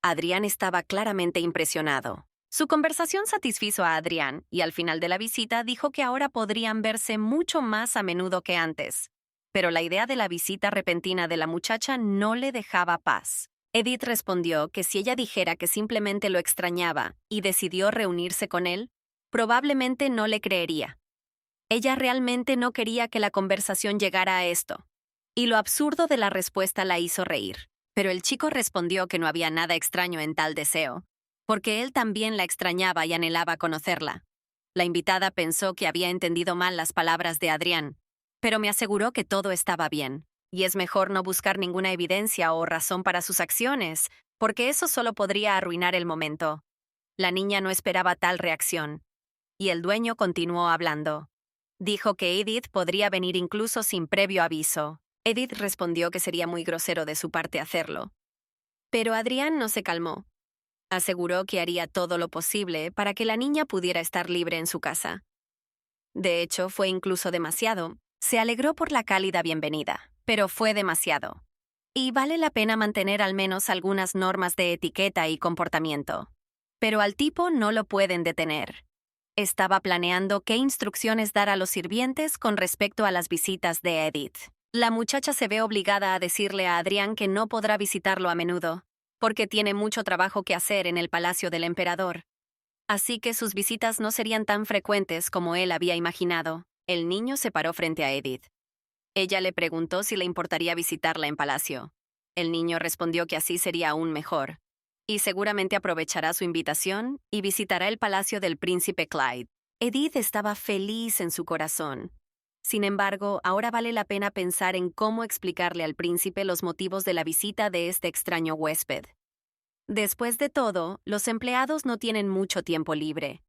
Adrián estaba claramente impresionado. Su conversación satisfizo a Adrián y al final de la visita dijo que ahora podrían verse mucho más a menudo que antes. Pero la idea de la visita repentina de la muchacha no le dejaba paz. Edith respondió que si ella dijera que simplemente lo extrañaba y decidió reunirse con él, probablemente no le creería. Ella realmente no quería que la conversación llegara a esto. Y lo absurdo de la respuesta la hizo reír. Pero el chico respondió que no había nada extraño en tal deseo, porque él también la extrañaba y anhelaba conocerla. La invitada pensó que había entendido mal las palabras de Adrián, pero me aseguró que todo estaba bien, y es mejor no buscar ninguna evidencia o razón para sus acciones, porque eso solo podría arruinar el momento. La niña no esperaba tal reacción, y el dueño continuó hablando. Dijo que Edith podría venir incluso sin previo aviso. Edith respondió que sería muy grosero de su parte hacerlo. Pero Adrián no se calmó. Aseguró que haría todo lo posible para que la niña pudiera estar libre en su casa. De hecho, fue incluso demasiado. Se alegró por la cálida bienvenida, pero fue demasiado. Y vale la pena mantener al menos algunas normas de etiqueta y comportamiento. Pero al tipo no lo pueden detener. Estaba planeando qué instrucciones dar a los sirvientes con respecto a las visitas de Edith. La muchacha se ve obligada a decirle a Adrián que no podrá visitarlo a menudo, porque tiene mucho trabajo que hacer en el palacio del emperador. Así que sus visitas no serían tan frecuentes como él había imaginado. El niño se paró frente a Edith. Ella le preguntó si le importaría visitarla en palacio. El niño respondió que así sería aún mejor. y seguramente aprovechará su invitación y visitará el palacio del príncipe Clyde. Edith estaba feliz en su corazón. Sin embargo, ahora vale la pena pensar en cómo explicarle al príncipe los motivos de la visita de este extraño huésped. Después de todo, los empleados no tienen mucho tiempo libre.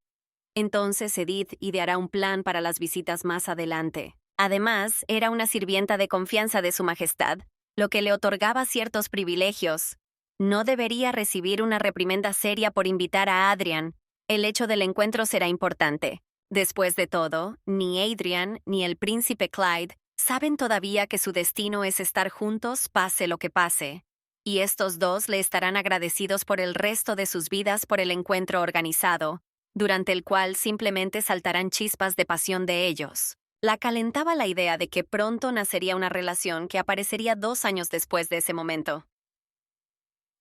Entonces Edith ideará un plan para las visitas más adelante. Además, era una sirvienta de confianza de Su Majestad, lo que le otorgaba ciertos privilegios. No debería recibir una reprimenda seria por invitar a Adrian. El hecho del encuentro será importante. Después de todo, ni Adrian ni el príncipe Clyde saben todavía que su destino es estar juntos pase lo que pase. Y estos dos le estarán agradecidos por el resto de sus vidas por el encuentro organizado, durante el cual simplemente saltarán chispas de pasión de ellos. La calentaba la idea de que pronto nacería una relación que aparecería 2 años después de ese momento.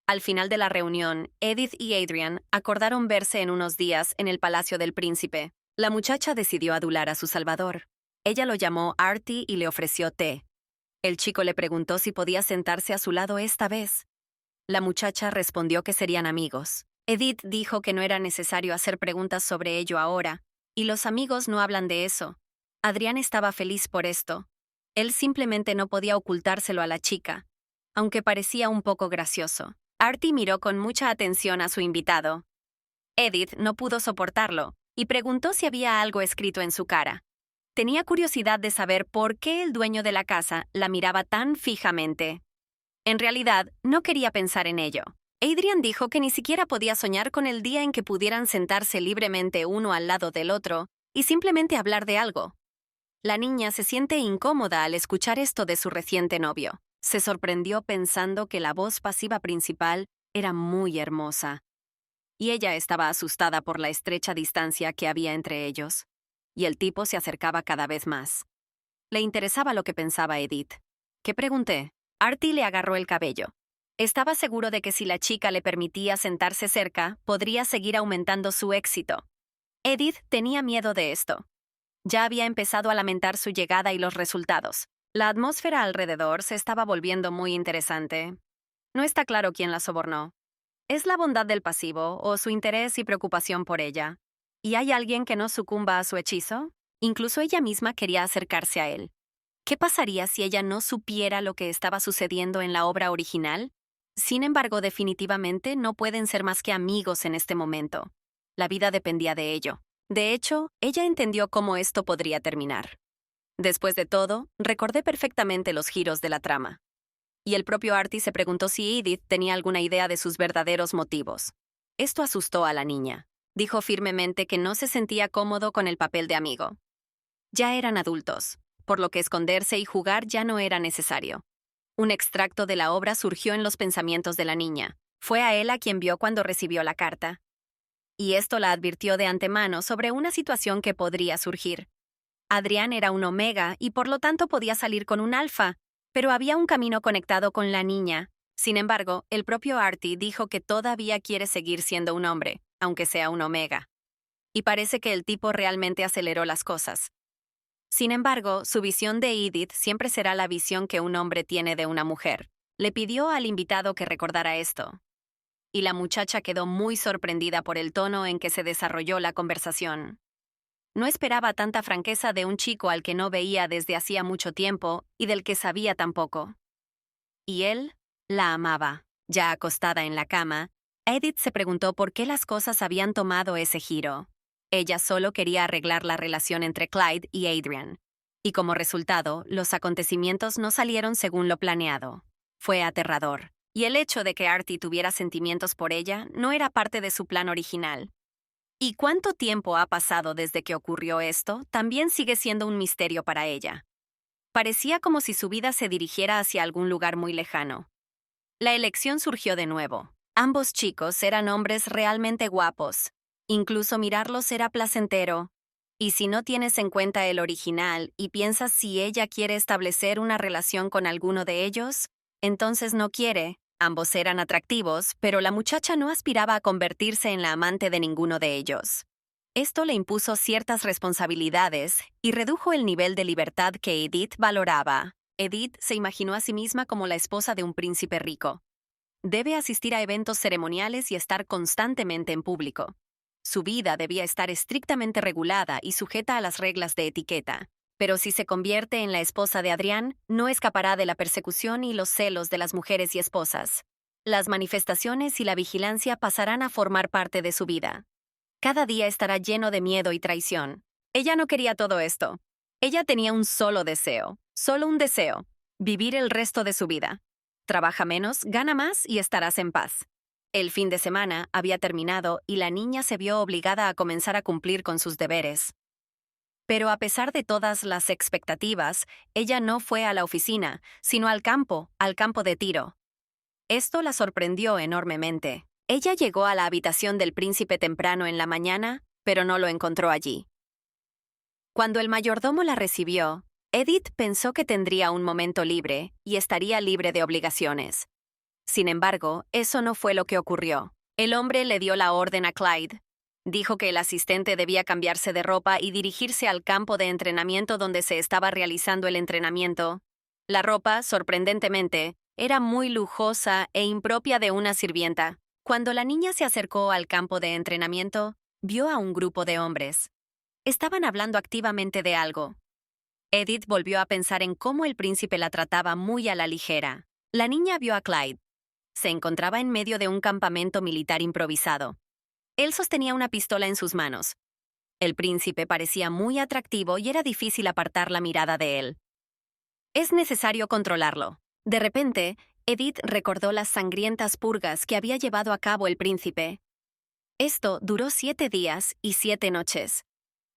Al final de la reunión, Edith y Adrian acordaron verse en unos días en el palacio del príncipe. La muchacha decidió adular a su salvador. Ella lo llamó Artie y le ofreció té. El chico le preguntó si podía sentarse a su lado esta vez. La muchacha respondió que serían amigos. Edith dijo que no era necesario hacer preguntas sobre ello ahora, y los amigos no hablan de eso. Adrián estaba feliz por esto. Él simplemente no podía ocultárselo a la chica, aunque parecía un poco gracioso. Artie miró con mucha atención a su invitado. Edith no pudo soportarlo y preguntó si había algo escrito en su cara. Tenía curiosidad de saber por qué el dueño de la casa la miraba tan fijamente. En realidad, no quería pensar en ello. Adrian dijo que ni siquiera podía soñar con el día en que pudieran sentarse libremente uno al lado del otro y simplemente hablar de algo. La niña se siente incómoda al escuchar esto de su reciente novio. Se sorprendió pensando que la voz pasiva principal era muy hermosa. Y ella estaba asustada por la estrecha distancia que había entre ellos. Y el tipo se acercaba cada vez más. Le interesaba lo que pensaba Edith. ¿Qué pregunté? Artie le agarró el cabello. Estaba seguro de que si la chica le permitía sentarse cerca, podría seguir aumentando su éxito. Edith tenía miedo de esto. Ya había empezado a lamentar su llegada y los resultados. La atmósfera alrededor se estaba volviendo muy interesante. No está claro quién la sobornó. ¿Es la bondad del pasivo o su interés y preocupación por ella? ¿Y hay alguien que no sucumba a su hechizo? Incluso ella misma quería acercarse a él. ¿Qué pasaría si ella no supiera lo que estaba sucediendo en la obra original? Sin embargo, definitivamente no pueden ser más que amigos en este momento. La vida dependía de ello. De hecho, ella entendió cómo esto podría terminar. Después de todo, recordé perfectamente los giros de la trama. Y el propio Artie se preguntó si Edith tenía alguna idea de sus verdaderos motivos. Esto asustó a la niña. Dijo firmemente que no se sentía cómodo con el papel de amigo. Ya eran adultos, por lo que esconderse y jugar ya no era necesario. Un extracto de la obra surgió en los pensamientos de la niña. Fue a él a quien vio cuando recibió la carta. Y esto la advirtió de antemano sobre una situación que podría surgir. Adrián era un omega y por lo tanto podía salir con un alfa, pero había un camino conectado con la niña. Sin embargo, el propio Artie dijo que todavía quiere seguir siendo un hombre, aunque sea un omega. Y parece que el tipo realmente aceleró las cosas. Sin embargo, su visión de Edith siempre será la visión que un hombre tiene de una mujer. Le pidió al invitado que recordara esto. Y la muchacha quedó muy sorprendida por el tono en que se desarrolló la conversación. No esperaba tanta franqueza de un chico al que no veía desde hacía mucho tiempo y del que sabía tan poco. Y él la amaba. Ya acostada en la cama, Edith se preguntó por qué las cosas habían tomado ese giro. Ella solo quería arreglar la relación entre Clyde y Adrian. Y como resultado, los acontecimientos no salieron según lo planeado. Fue aterrador. Y el hecho de que Artie tuviera sentimientos por ella no era parte de su plan original. ¿Y cuánto tiempo ha pasado desde que ocurrió esto? También sigue siendo un misterio para ella. Parecía como si su vida se dirigiera hacia algún lugar muy lejano. La elección surgió de nuevo. Ambos chicos eran hombres realmente guapos. Incluso mirarlos era placentero. Y si no tienes en cuenta el original y piensas si ella quiere establecer una relación con alguno de ellos, entonces no quiere. Ambos eran atractivos, pero la muchacha no aspiraba a convertirse en la amante de ninguno de ellos. Esto le impuso ciertas responsabilidades y redujo el nivel de libertad que Edith valoraba. Edith se imaginó a sí misma como la esposa de un príncipe rico. debe asistir a eventos ceremoniales y estar constantemente en público. Su vida debía estar estrictamente regulada y sujeta a las reglas de etiqueta. Pero si se convierte en la esposa de Adrián, no escapará de la persecución y los celos de las mujeres y esposas. Las manifestaciones y la vigilancia pasarán a formar parte de su vida. Cada día estará lleno de miedo y traición. Ella no quería todo esto. Ella tenía un solo deseo, solo un deseo: vivir el resto de su vida. Trabaja menos, gana más y estarás en paz. El fin de semana había terminado y la niña se vio obligada a comenzar a cumplir con sus deberes. Pero a pesar de todas las expectativas, ella no fue a la oficina, sino al campo de tiro. Esto la sorprendió enormemente. Ella llegó a la habitación del príncipe temprano en la mañana, pero no lo encontró allí. Cuando el mayordomo la recibió, Edith pensó que tendría un momento libre y estaría libre de obligaciones. Sin embargo, eso no fue lo que ocurrió. El hombre le dio la orden a Clyde. Dijo que el asistente debía cambiarse de ropa y dirigirse al campo de entrenamiento donde se estaba realizando el entrenamiento. La ropa, sorprendentemente, era muy lujosa e impropia de una sirvienta. Cuando la niña se acercó al campo de entrenamiento, vio a un grupo de hombres. Estaban hablando activamente de algo. Edith volvió a pensar en cómo el príncipe la trataba muy a la ligera. La niña vio a Clyde. Se encontraba en medio de un campamento militar improvisado. Él sostenía una pistola en sus manos. El príncipe parecía muy atractivo y era difícil apartar la mirada de él. Es necesario controlarlo. De repente, Edith recordó las sangrientas purgas que había llevado a cabo el príncipe. Esto duró 7 días y 7 noches.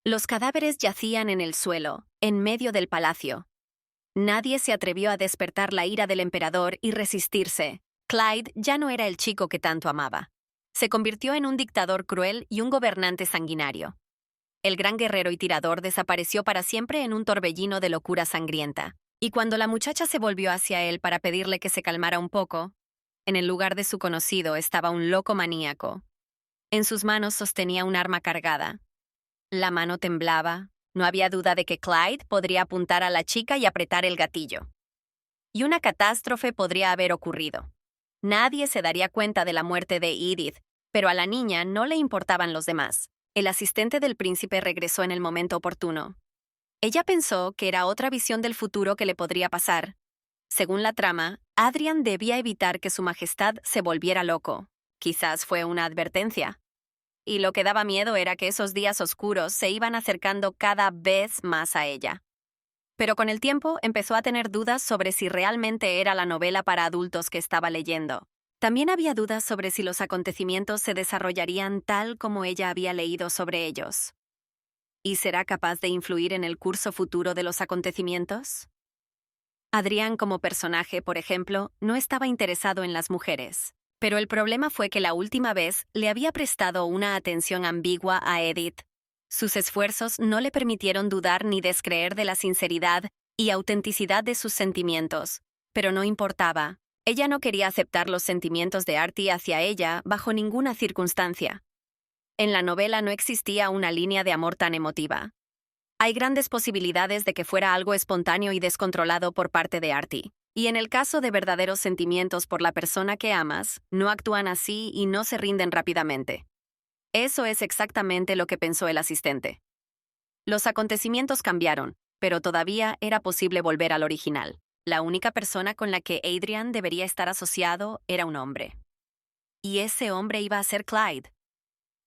Los cadáveres yacían en el suelo, en medio del palacio. Nadie se atrevió a despertar la ira del emperador y resistirse. Clyde ya no era el chico que tanto amaba. Se convirtió en un dictador cruel y un gobernante sanguinario. El gran guerrero y tirador desapareció para siempre en un torbellino de locura sangrienta. Y cuando la muchacha se volvió hacia él para pedirle que se calmara un poco, en el lugar de su conocido estaba un loco maníaco. En sus manos sostenía un arma cargada. La mano temblaba. No había duda de que Clyde podría apuntar a la chica y apretar el gatillo. Y una catástrofe podría haber ocurrido. Nadie se daría cuenta de la muerte de Edith, pero a la niña no le importaban los demás. El asistente del príncipe regresó en el momento oportuno. Ella pensó que era otra visión del futuro que le podría pasar. Según la trama, Adrian debía evitar que su majestad se volviera loco. Quizás fue una advertencia. Y lo que daba miedo era que esos días oscuros se iban acercando cada vez más a ella. Pero con el tiempo empezó a tener dudas sobre si realmente era la novela para adultos que estaba leyendo. También había dudas sobre si los acontecimientos se desarrollarían tal como ella había leído sobre ellos. ¿Y será capaz de influir en el curso futuro de los acontecimientos? Adrián, como personaje, por ejemplo, no estaba interesado en las mujeres. Pero el problema fue que la última vez le había prestado una atención ambigua a Edith. Sus esfuerzos no le permitieron dudar ni descreer de la sinceridad y autenticidad de sus sentimientos. Pero no importaba. Ella no quería aceptar los sentimientos de Artie hacia ella bajo ninguna circunstancia. En la novela no existía una línea de amor tan emotiva. Hay grandes posibilidades de que fuera algo espontáneo y descontrolado por parte de Artie. Y en el caso de verdaderos sentimientos por la persona que amas, no actúan así y no se rinden rápidamente. Eso es exactamente lo que pensó el asistente. Los acontecimientos cambiaron, pero todavía era posible volver al original. La única persona con la que Adrian debería estar asociado era un hombre. Y ese hombre iba a ser Clyde.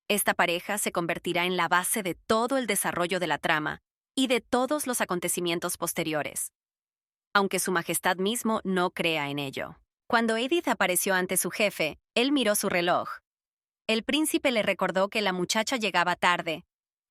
Esta pareja se convertirá en la base de todo el desarrollo de la trama y de todos los acontecimientos posteriores, aunque su majestad mismo no crea en ello. Cuando Edith apareció ante su jefe, él miró su reloj. El príncipe le recordó que la muchacha llegaba tarde,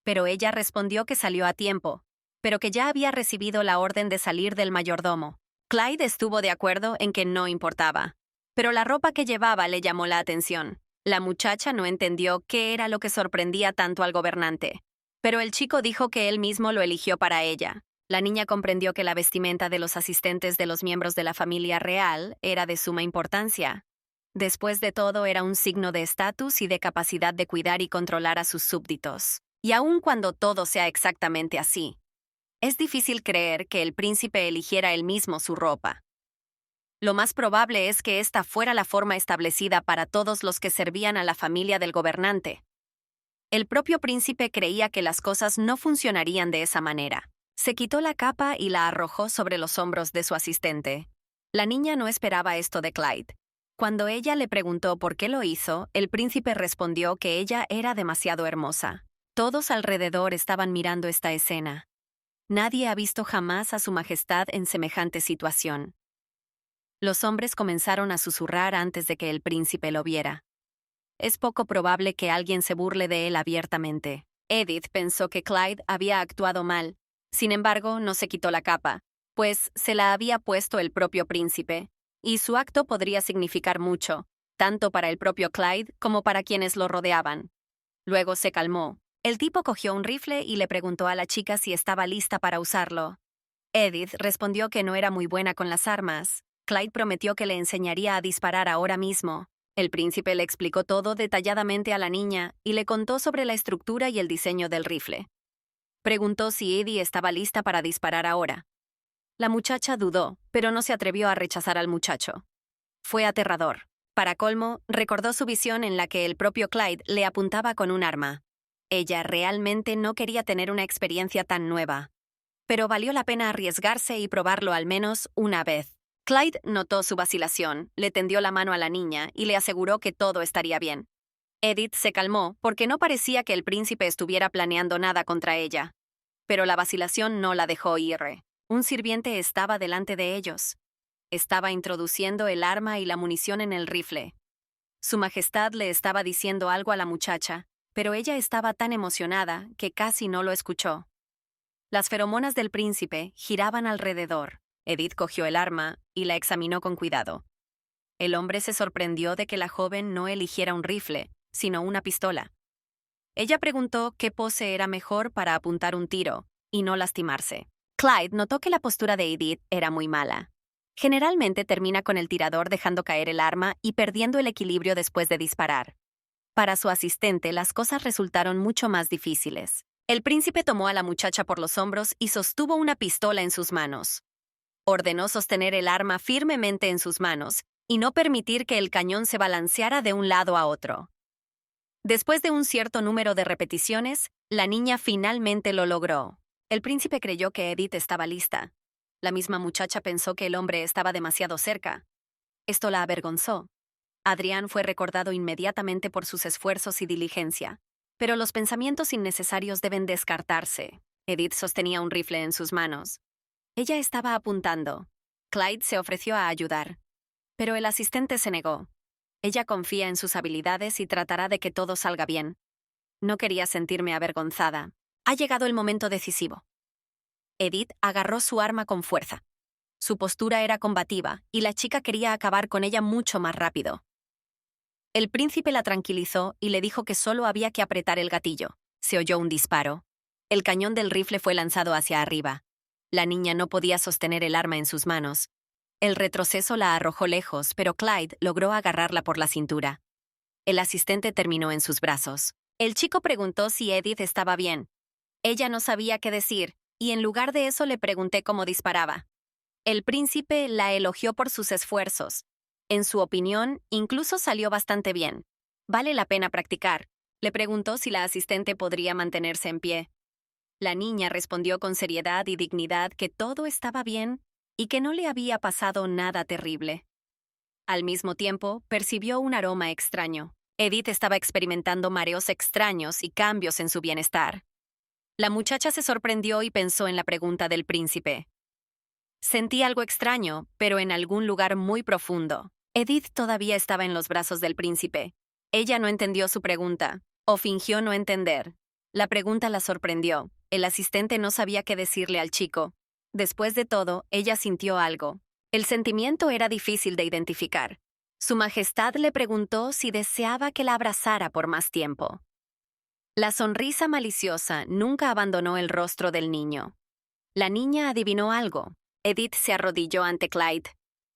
pero ella respondió que salió a tiempo, pero que ya había recibido la orden de salir del mayordomo. Clyde estuvo de acuerdo en que no importaba, pero la ropa que llevaba le llamó la atención. La muchacha no entendió qué era lo que sorprendía tanto al gobernante, pero el chico dijo que él mismo lo eligió para ella. La niña comprendió que la vestimenta de los asistentes de los miembros de la familia real era de suma importancia. Después de todo, era un signo de estatus y de capacidad de cuidar y controlar a sus súbditos. Y aun cuando todo sea exactamente así, es difícil creer que el príncipe eligiera él mismo su ropa. Lo más probable es que esta fuera la forma establecida para todos los que servían a la familia del gobernante. El propio príncipe creía que las cosas no funcionarían de esa manera. Se quitó la capa y la arrojó sobre los hombros de su asistente. La niña no esperaba esto de Clyde. Cuando ella le preguntó por qué lo hizo, el príncipe respondió que ella era demasiado hermosa. Todos alrededor estaban mirando esta escena. Nadie ha visto jamás a su majestad en semejante situación. Los hombres comenzaron a susurrar antes de que el príncipe lo viera. Es poco probable que alguien se burle de él abiertamente. Edith pensó que Clyde había actuado mal. Sin embargo, no se quitó la capa, pues se la había puesto el propio príncipe, y su acto podría significar mucho, tanto para el propio Clyde como para quienes lo rodeaban. Luego se calmó. El tipo cogió un rifle y le preguntó a la chica si estaba lista para usarlo. Edith respondió que no era muy buena con las armas. Clyde prometió que le enseñaría a disparar ahora mismo. El príncipe le explicó todo detalladamente a la niña y le contó sobre la estructura y el diseño del rifle. Preguntó si Edith estaba lista para disparar ahora. La muchacha dudó, pero no se atrevió a rechazar al muchacho. Fue aterrador. Para colmo, recordó su visión en la que el propio Clyde le apuntaba con un arma. Ella realmente no quería tener una experiencia tan nueva. Pero valió la pena arriesgarse y probarlo al menos una vez. Clyde notó su vacilación, le tendió la mano a la niña y le aseguró que todo estaría bien. Edith se calmó porque no parecía que el príncipe estuviera planeando nada contra ella. Pero la vacilación no la dejó ir. Un sirviente estaba delante de ellos. Estaba introduciendo el arma y la munición en el rifle. Su majestad le estaba diciendo algo a la muchacha, pero ella estaba tan emocionada que casi no lo escuchó. Las feromonas del príncipe giraban alrededor. Edith cogió el arma y la examinó con cuidado. El hombre se sorprendió de que la joven no eligiera un rifle, sino una pistola. Ella preguntó qué pose era mejor para apuntar un tiro y no lastimarse. Clyde notó que la postura de Edith era muy mala. Generalmente termina con el tirador dejando caer el arma y perdiendo el equilibrio después de disparar. Para su asistente, las cosas resultaron mucho más difíciles. El príncipe tomó a la muchacha por los hombros y sostuvo una pistola en sus manos. Ordenó sostener el arma firmemente en sus manos y no permitir que el cañón se balanceara de un lado a otro. Después de un cierto número de repeticiones, la niña finalmente lo logró. El príncipe creyó que Edith estaba lista. La misma muchacha pensó que el hombre estaba demasiado cerca. Esto la avergonzó. Adrián fue recordado inmediatamente por sus esfuerzos y diligencia, pero los pensamientos innecesarios deben descartarse. Edith sostenía un rifle en sus manos. Ella estaba apuntando. Clyde se ofreció a ayudar, pero el asistente se negó. Ella confía en sus habilidades y tratará de que todo salga bien. No quería sentirme avergonzada. Ha llegado el momento decisivo. Edith agarró su arma con fuerza. Su postura era combativa y la chica quería acabar con ella mucho más rápido. El príncipe la tranquilizó y le dijo que solo había que apretar el gatillo. Se oyó un disparo. El cañón del rifle fue lanzado hacia arriba. La niña no podía sostener el arma en sus manos. El retroceso la arrojó lejos, pero Clyde logró agarrarla por la cintura. El asistente terminó en sus brazos. El chico preguntó si Edith estaba bien. Ella no sabía qué decir, y en lugar de eso le pregunté cómo disparaba. El príncipe la elogió por sus esfuerzos. En su opinión, incluso salió bastante bien. Vale la pena practicar. Le preguntó si la asistente podría mantenerse en pie. La niña respondió con seriedad y dignidad que todo estaba bien y que no le había pasado nada terrible. Al mismo tiempo, percibió un aroma extraño. Edith estaba experimentando mareos extraños y cambios en su bienestar. La muchacha se sorprendió y pensó en la pregunta del príncipe. Sentí algo extraño, pero en algún lugar muy profundo. Edith todavía estaba en los brazos del príncipe. Ella no entendió su pregunta, o fingió no entender. La pregunta la sorprendió. El asistente no sabía qué decirle al chico. Después de todo, ella sintió algo. El sentimiento era difícil de identificar. Su majestad le preguntó si deseaba que la abrazara por más tiempo. La sonrisa maliciosa nunca abandonó el rostro del niño. La niña adivinó algo. Edith se arrodilló ante Clyde.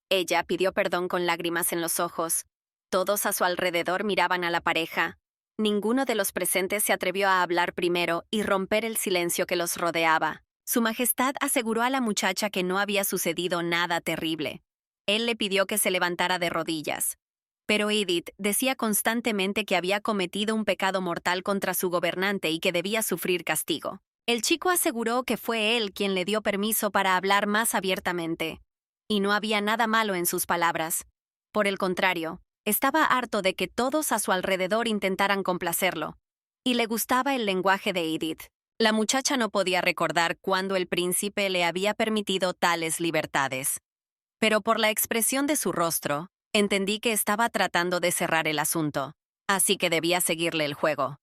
Ella pidió perdón con lágrimas en los ojos. Todos a su alrededor miraban a la pareja. Ninguno de los presentes se atrevió a hablar primero y romper el silencio que los rodeaba. Su majestad aseguró a la muchacha que no había sucedido nada terrible. Él le pidió que se levantara de rodillas. Pero Edith decía constantemente que había cometido un pecado mortal contra su gobernante y que debía sufrir castigo. El chico aseguró que fue él quien le dio permiso para hablar más abiertamente. Y no había nada malo en sus palabras. Por el contrario, estaba harto de que todos a su alrededor intentaran complacerlo. Y le gustaba el lenguaje de Edith. La muchacha no podía recordar cuándo el príncipe le había permitido tales libertades. Pero por la expresión de su rostro, entendí que estaba tratando de cerrar el asunto, así que debía seguirle el juego.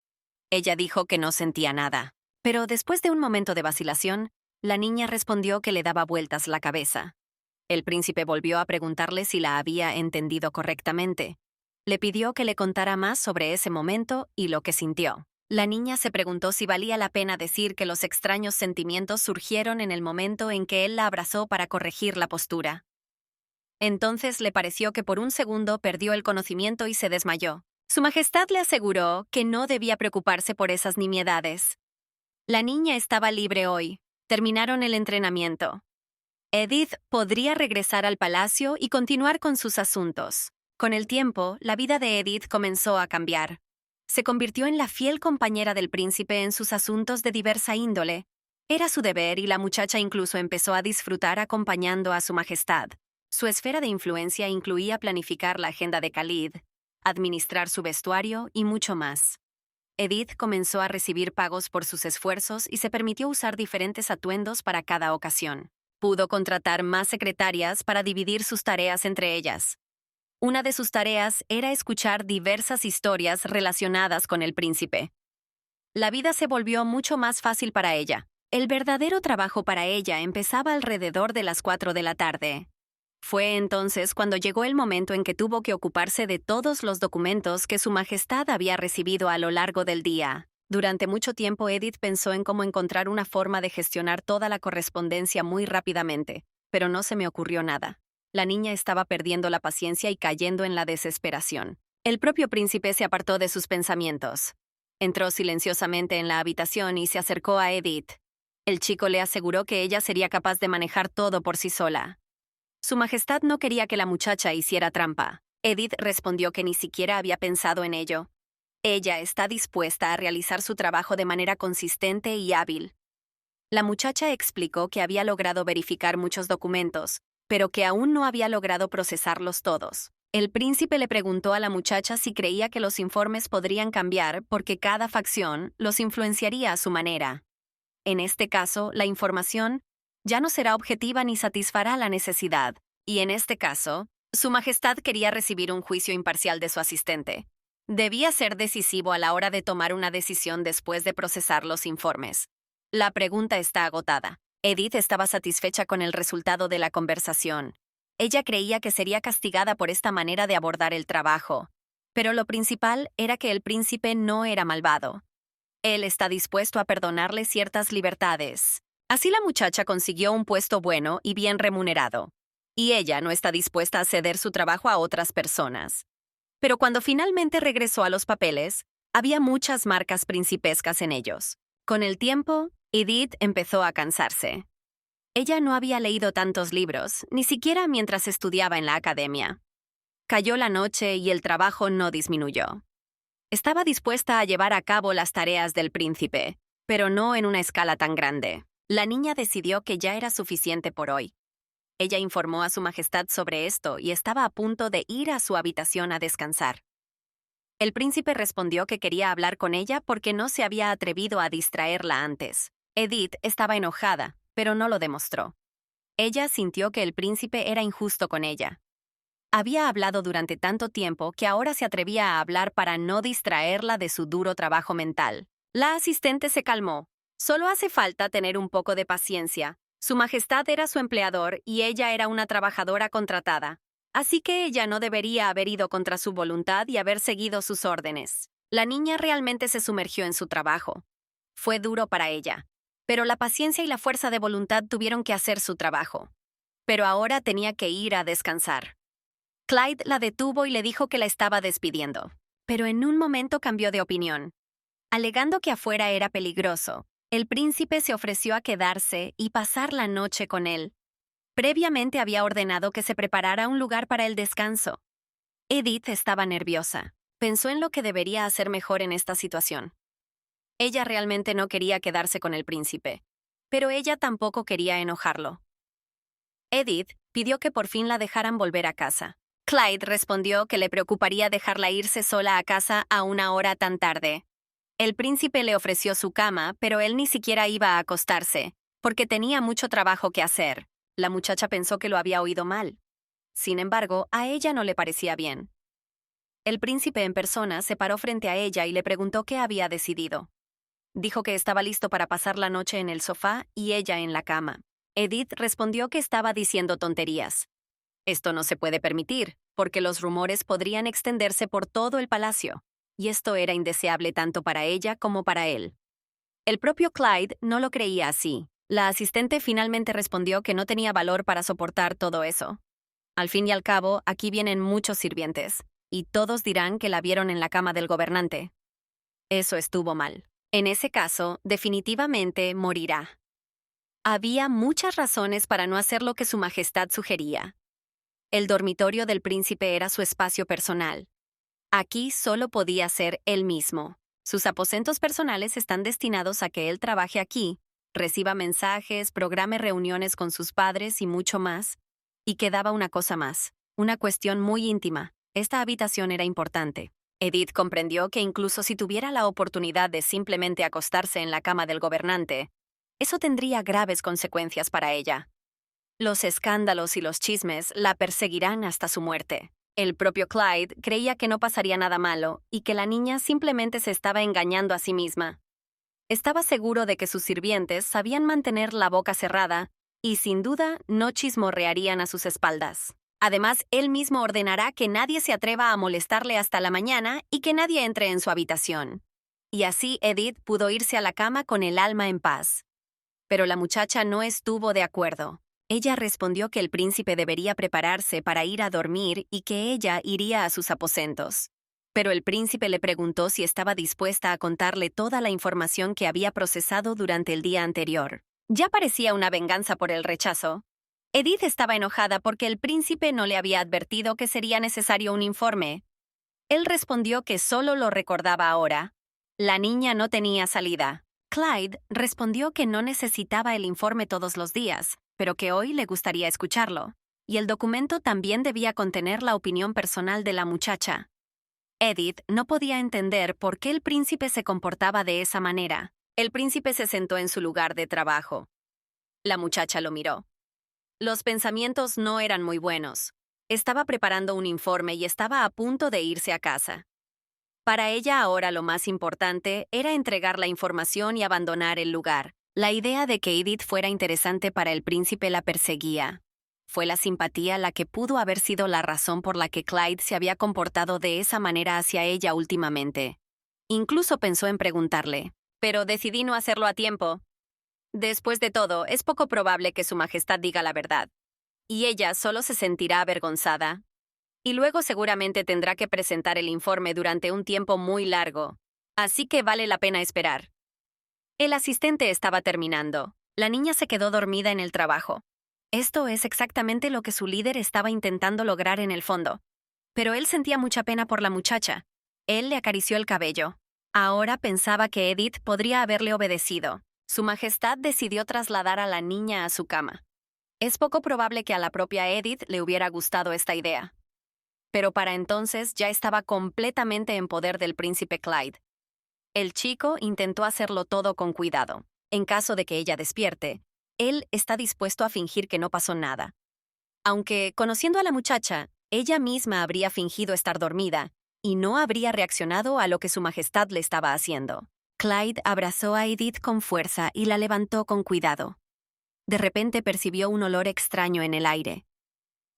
Ella dijo que no sentía nada. Pero después de un momento de vacilación, la niña respondió que le daba vueltas la cabeza. El príncipe volvió a preguntarle si la había entendido correctamente. Le pidió que le contara más sobre ese momento y lo que sintió. La niña se preguntó si valía la pena decir que los extraños sentimientos surgieron en el momento en que él la abrazó para corregir la postura. Entonces le pareció que por un segundo perdió el conocimiento y se desmayó. Su Majestad le aseguró que no debía preocuparse por esas nimiedades. La niña estaba libre hoy. Terminaron el entrenamiento. Edith podría regresar al palacio y continuar con sus asuntos. Con el tiempo, la vida de Edith comenzó a cambiar. Se convirtió en la fiel compañera del príncipe en sus asuntos de diversa índole. Era su deber y la muchacha incluso empezó a disfrutar acompañando a su Majestad. Su esfera de influencia incluía planificar la agenda de Khalid, administrar su vestuario y mucho más. Edith comenzó a recibir pagos por sus esfuerzos y se permitió usar diferentes atuendos para cada ocasión. Pudo contratar más secretarias para dividir sus tareas entre ellas. Una de sus tareas era escuchar diversas historias relacionadas con el príncipe. La vida se volvió mucho más fácil para ella. El verdadero trabajo para ella empezaba alrededor de las 4 de la tarde. Fue entonces cuando llegó el momento en que tuvo que ocuparse de todos los documentos que su Majestad había recibido a lo largo del día. Durante mucho tiempo Edith pensó en cómo encontrar una forma de gestionar toda la correspondencia muy rápidamente, pero no se me ocurrió nada. La niña estaba perdiendo la paciencia y cayendo en la desesperación. El propio príncipe se apartó de sus pensamientos. Entró silenciosamente en la habitación y se acercó a Edith. El chico le aseguró que ella sería capaz de manejar todo por sí sola. Su Majestad no quería que la muchacha hiciera trampa. Edith respondió que ni siquiera había pensado en ello. Ella está dispuesta a realizar su trabajo de manera consistente y hábil. La muchacha explicó que había logrado verificar muchos documentos, pero que aún no había logrado procesarlos todos. El príncipe le preguntó a la muchacha si creía que los informes podrían cambiar porque cada facción los influenciaría a su manera. En este caso, la información ya no será objetiva ni satisfará la necesidad, y en este caso, Su Majestad quería recibir un juicio imparcial de su asistente. Debía ser decisivo a la hora de tomar una decisión después de procesar los informes. La pregunta está agotada. Edith estaba satisfecha con el resultado de la conversación. Ella creía que sería castigada por esta manera de abordar el trabajo. Pero lo principal era que el príncipe no era malvado. Él está dispuesto a perdonarle ciertas libertades. Así la muchacha consiguió un puesto bueno y bien remunerado. Y ella no está dispuesta a ceder su trabajo a otras personas. Pero cuando finalmente regresó a los papeles, había muchas marcas principescas en ellos. Con el tiempo, Edith empezó a cansarse. Ella no había leído tantos libros, ni siquiera mientras estudiaba en la academia. Cayó la noche y el trabajo no disminuyó. Estaba dispuesta a llevar a cabo las tareas del príncipe, pero no en una escala tan grande. La niña decidió que ya era suficiente por hoy. Ella informó a su Majestad sobre esto y estaba a punto de ir a su habitación a descansar. El príncipe respondió que quería hablar con ella porque no se había atrevido a distraerla antes. Edith estaba enojada, pero no lo demostró. Ella sintió que el príncipe era injusto con ella. Había hablado durante tanto tiempo que ahora se atrevía a hablar para no distraerla de su duro trabajo mental. La asistente se calmó. Solo hace falta tener un poco de paciencia. Su Majestad era su empleador y ella era una trabajadora contratada. Así que ella no debería haber ido contra su voluntad y haber seguido sus órdenes. La niña realmente se sumergió en su trabajo. Fue duro para ella, pero la paciencia y la fuerza de voluntad tuvieron que hacer su trabajo. Pero ahora tenía que ir a descansar. Clyde la detuvo y le dijo que la estaba despidiendo, pero en un momento cambió de opinión. Alegando que afuera era peligroso, el príncipe se ofreció a quedarse y pasar la noche con él. Previamente había ordenado que se preparara un lugar para el descanso. Edith estaba nerviosa. Pensó en lo que debería hacer mejor en esta situación. Ella realmente no quería quedarse con el príncipe, pero ella tampoco quería enojarlo. Edith pidió que por fin la dejaran volver a casa. Clyde respondió que le preocuparía dejarla irse sola a casa a una hora tan tarde. El príncipe le ofreció su cama, pero él ni siquiera iba a acostarse, porque tenía mucho trabajo que hacer. La muchacha pensó que lo había oído mal. Sin embargo, a ella no le parecía bien. El príncipe en persona se paró frente a ella y le preguntó qué había decidido. Dijo que estaba listo para pasar la noche en el sofá y ella en la cama. Edith respondió que estaba diciendo tonterías. Esto no se puede permitir, porque los rumores podrían extenderse por todo el palacio, y esto era indeseable tanto para ella como para él. El propio Clyde no lo creía así. La asistente finalmente respondió que no tenía valor para soportar todo eso. Al fin y al cabo, aquí vienen muchos sirvientes, y todos dirán que la vieron en la cama del gobernante. Eso estuvo mal. En ese caso, definitivamente morirá. Había muchas razones para no hacer lo que su majestad sugería. El dormitorio del príncipe era su espacio personal. Aquí solo podía ser él mismo. Sus aposentos personales están destinados a que él trabaje aquí, reciba mensajes, programe reuniones con sus padres y mucho más. Y quedaba una cosa más, una cuestión muy íntima. Esta habitación era importante. Edith comprendió que incluso si tuviera la oportunidad de simplemente acostarse en la cama del gobernante, eso tendría graves consecuencias para ella. Los escándalos y los chismes la perseguirán hasta su muerte. El propio Clyde creía que no pasaría nada malo y que la niña simplemente se estaba engañando a sí misma. Estaba seguro de que sus sirvientes sabían mantener la boca cerrada y sin duda no chismorrearían a sus espaldas. Además, él mismo ordenará que nadie se atreva a molestarle hasta la mañana y que nadie entre en su habitación. Y así Edith pudo irse a la cama con el alma en paz. Pero la muchacha no estuvo de acuerdo. Ella respondió que el príncipe debería prepararse para ir a dormir y que ella iría a sus aposentos. Pero el príncipe le preguntó si estaba dispuesta a contarle toda la información que había procesado durante el día anterior. Ya parecía una venganza por el rechazo. Edith estaba enojada porque el príncipe no le había advertido que sería necesario un informe. Él respondió que solo lo recordaba ahora. La niña no tenía salida. Clyde respondió que no necesitaba el informe todos los días, pero que hoy le gustaría escucharlo. Y el documento también debía contener la opinión personal de la muchacha. Edith no podía entender por qué el príncipe se comportaba de esa manera. El príncipe se sentó en su lugar de trabajo. La muchacha lo miró. Los pensamientos no eran muy buenos. Estaba preparando un informe y estaba a punto de irse a casa. Para ella ahora lo más importante era entregar la información y abandonar el lugar. La idea de que Edith fuera interesante para el príncipe la perseguía. Fue la simpatía la que pudo haber sido la razón por la que Clyde se había comportado de esa manera hacia ella últimamente. Incluso pensó en preguntarle, pero decidí no hacerlo a tiempo. Después de todo, es poco probable que su majestad diga la verdad. Y ella solo se sentirá avergonzada. Y luego seguramente tendrá que presentar el informe durante un tiempo muy largo. Así que vale la pena esperar. El asistente estaba terminando. La niña se quedó dormida en el trabajo. Esto es exactamente lo que su líder estaba intentando lograr en el fondo. Pero él sentía mucha pena por la muchacha. Él le acarició el cabello. Ahora pensaba que Edith podría haberle obedecido. Su majestad decidió trasladar a la niña a su cama. Es poco probable que a la propia Edith le hubiera gustado esta idea. Pero para entonces ya estaba completamente en poder del príncipe Clyde. El chico intentó hacerlo todo con cuidado. En caso de que ella despierte, él está dispuesto a fingir que no pasó nada. Aunque, conociendo a la muchacha, ella misma habría fingido estar dormida y no habría reaccionado a lo que su majestad le estaba haciendo. Clyde abrazó a Edith con fuerza y la levantó con cuidado. De repente percibió un olor extraño en el aire.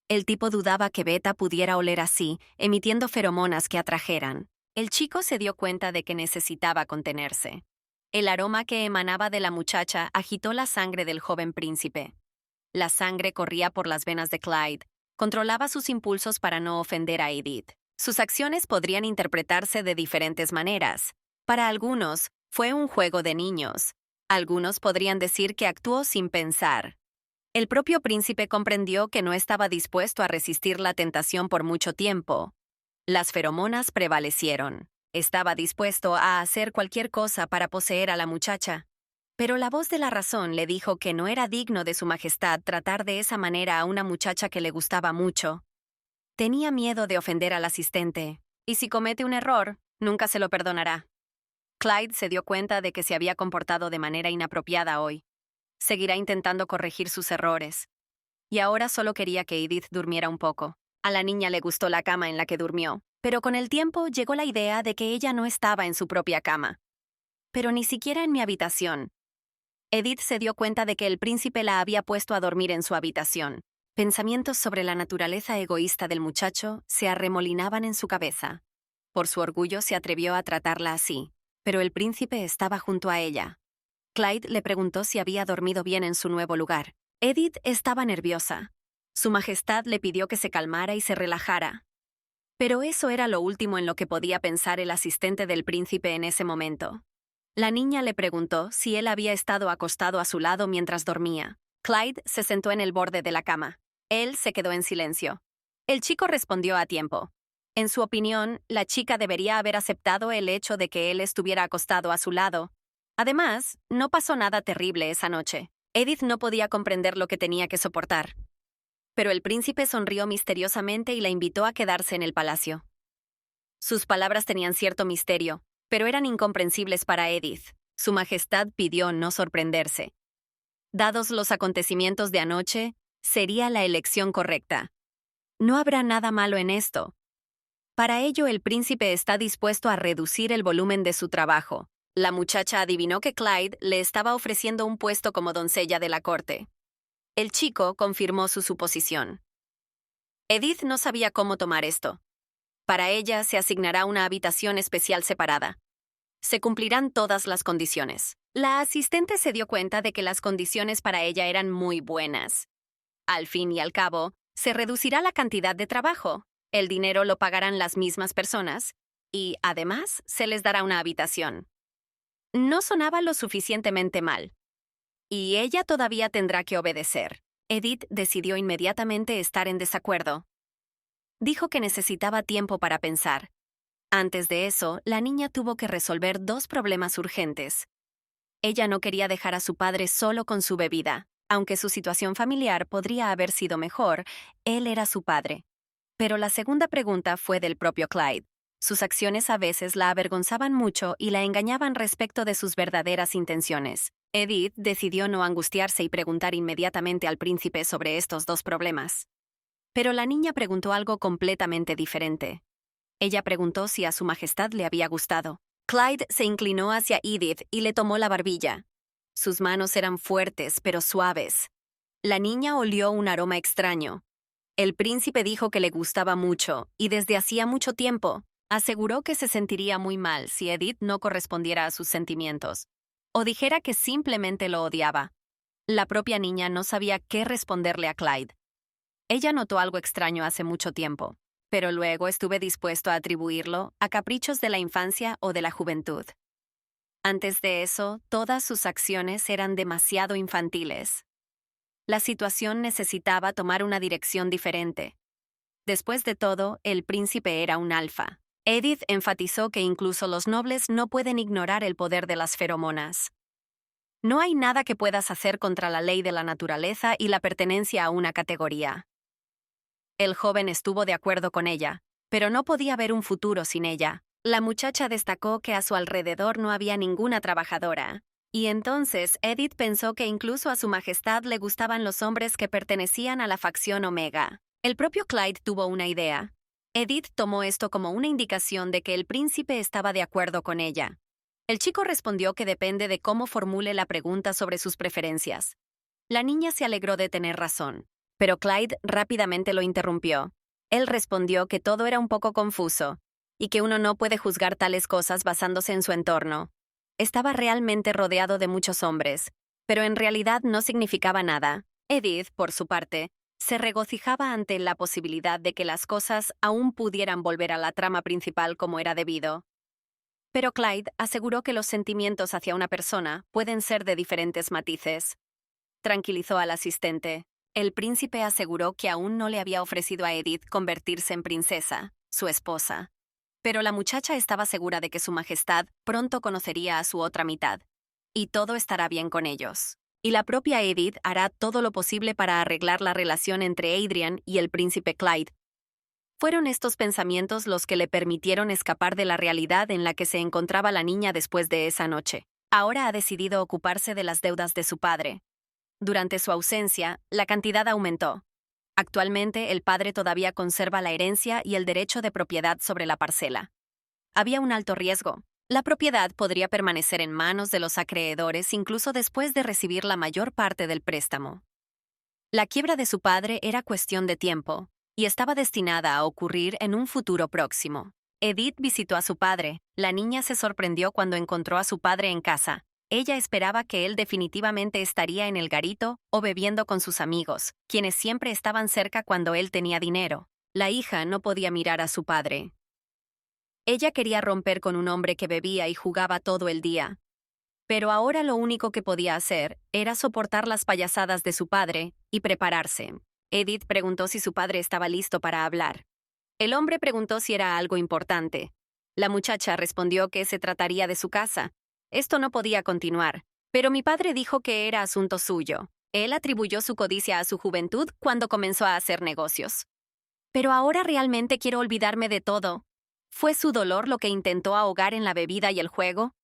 El tipo dudaba que Beta pudiera oler así, emitiendo feromonas que atrajeran. El chico se dio cuenta de que necesitaba contenerse. El aroma que emanaba de la muchacha agitó la sangre del joven príncipe. La sangre corría por las venas de Clyde. Controlaba sus impulsos para no ofender a Edith. Sus acciones podrían interpretarse de diferentes maneras. Para algunos, fue un juego de niños. Algunos podrían decir que actuó sin pensar. El propio príncipe comprendió que no estaba dispuesto a resistir la tentación por mucho tiempo. Las feromonas prevalecieron. Estaba dispuesto a hacer cualquier cosa para poseer a la muchacha. Pero la voz de la razón le dijo que no era digno de su majestad tratar de esa manera a una muchacha que le gustaba mucho. Tenía miedo de ofender al asistente, y si comete un error, nunca se lo perdonará. Clyde se dio cuenta de que se había comportado de manera inapropiada hoy. Seguirá intentando corregir sus errores. Y ahora solo quería que Edith durmiera un poco. A la niña le gustó la cama en la que durmió, pero con el tiempo llegó la idea de que ella no estaba en su propia cama. Pero ni siquiera en mi habitación. Edith se dio cuenta de que el príncipe la había puesto a dormir en su habitación. Pensamientos sobre la naturaleza egoísta del muchacho se arremolinaban en su cabeza. Por su orgullo se atrevió a tratarla así, pero el príncipe estaba junto a ella. Clyde le preguntó si había dormido bien en su nuevo lugar. Edith estaba nerviosa. Su majestad le pidió que se calmara y se relajara. Pero eso era lo último en lo que podía pensar el asistente del príncipe en ese momento. La niña le preguntó si él había estado acostado a su lado mientras dormía. Clyde se sentó en el borde de la cama. Él se quedó en silencio. El chico respondió a tiempo. En su opinión, la chica debería haber aceptado el hecho de que él estuviera acostado a su lado. Además, no pasó nada terrible esa noche. Edith no podía comprender lo que tenía que soportar. Pero el príncipe sonrió misteriosamente y la invitó a quedarse en el palacio. Sus palabras tenían cierto misterio, pero eran incomprensibles para Edith. Su majestad pidió no sorprenderse. Dados los acontecimientos de anoche, sería la elección correcta. No habrá nada malo en esto. Para ello, el príncipe está dispuesto a reducir el volumen de su trabajo. La muchacha adivinó que Clyde le estaba ofreciendo un puesto como doncella de la corte. El chico confirmó su suposición. Edith no sabía cómo tomar esto. Para ella se asignará una habitación especial separada. Se cumplirán todas las condiciones. La asistente se dio cuenta de que las condiciones para ella eran muy buenas. Al fin y al cabo, se reducirá la cantidad de trabajo. El dinero lo pagarán las mismas personas y, además, se les dará una habitación. No sonaba lo suficientemente mal. Y ella todavía tendrá que obedecer. Edith decidió inmediatamente estar en desacuerdo. Dijo que necesitaba tiempo para pensar. Antes de eso, la niña tuvo que resolver dos problemas urgentes. Ella no quería dejar a su padre solo con su bebida. Aunque su situación familiar podría haber sido mejor, él era su padre. Pero la segunda pregunta fue del propio Clyde. Sus acciones a veces la avergonzaban mucho y la engañaban respecto de sus verdaderas intenciones. Edith decidió no angustiarse y preguntar inmediatamente al príncipe sobre estos dos problemas. Pero la niña preguntó algo completamente diferente. Ella preguntó si a su majestad le había gustado. Clyde se inclinó hacia Edith y le tomó la barbilla. Sus manos eran fuertes pero suaves. La niña olió un aroma extraño. El príncipe dijo que le gustaba mucho y desde hacía mucho tiempo. Aseguró que se sentiría muy mal si Edith no correspondiera a sus sentimientos, o dijera que simplemente lo odiaba. La propia niña no sabía qué responderle a Clyde. Ella notó algo extraño hace mucho tiempo, pero luego estuve dispuesto a atribuirlo a caprichos de la infancia o de la juventud. Antes de eso, todas sus acciones eran demasiado infantiles. La situación necesitaba tomar una dirección diferente. Después de todo, el príncipe era un alfa. Edith enfatizó que incluso los nobles no pueden ignorar el poder de las feromonas. No hay nada que puedas hacer contra la ley de la naturaleza y la pertenencia a una categoría. El joven estuvo de acuerdo con ella, pero no podía ver un futuro sin ella. La muchacha destacó que a su alrededor no había ninguna trabajadora. Y entonces Edith pensó que incluso a su majestad le gustaban los hombres que pertenecían a la facción Omega. El propio Clyde tuvo una idea. Edith tomó esto como una indicación de que el príncipe estaba de acuerdo con ella. El chico respondió que depende de cómo formule la pregunta sobre sus preferencias. La niña se alegró de tener razón, pero Clyde rápidamente lo interrumpió. Él respondió que todo era un poco confuso y que uno no puede juzgar tales cosas basándose en su entorno. Estaba realmente rodeado de muchos hombres, pero en realidad no significaba nada. Edith, por su parte, se regocijaba ante la posibilidad de que las cosas aún pudieran volver a la trama principal como era debido. Pero Clyde aseguró que los sentimientos hacia una persona pueden ser de diferentes matices. tranquilizó al asistente. El príncipe aseguró que aún no le había ofrecido a Edith convertirse en princesa, su esposa. Pero la muchacha estaba segura de que su majestad pronto conocería a su otra mitad, y todo estará bien con ellos. Y la propia Edith hará todo lo posible para arreglar la relación entre Adrian y el príncipe Clyde. Fueron estos pensamientos los que le permitieron escapar de la realidad en la que se encontraba la niña después de esa noche. Ahora ha decidido ocuparse de las deudas de su padre. Durante su ausencia, la cantidad aumentó. Actualmente, el padre todavía conserva la herencia y el derecho de propiedad sobre la parcela. Había un alto riesgo. La propiedad podría permanecer en manos de los acreedores incluso después de recibir la mayor parte del préstamo. La quiebra de su padre era cuestión de tiempo, y estaba destinada a ocurrir en un futuro próximo. Edith visitó a su padre. La niña se sorprendió cuando encontró a su padre en casa. Ella esperaba que él definitivamente estaría en el garito o bebiendo con sus amigos, quienes siempre estaban cerca cuando él tenía dinero. La hija no podía mirar a su padre. Ella quería romper con un hombre que bebía y jugaba todo el día. Pero ahora lo único que podía hacer era soportar las payasadas de su padre y prepararse. Edith preguntó si su padre estaba listo para hablar. El hombre preguntó si era algo importante. La muchacha respondió que se trataría de su casa. Esto no podía continuar, pero mi padre dijo que era asunto suyo. Él atribuyó su codicia a su juventud cuando comenzó a hacer negocios. Pero ahora realmente quiero olvidarme de todo. ¿Fue su dolor lo que intentó ahogar en la bebida y el juego?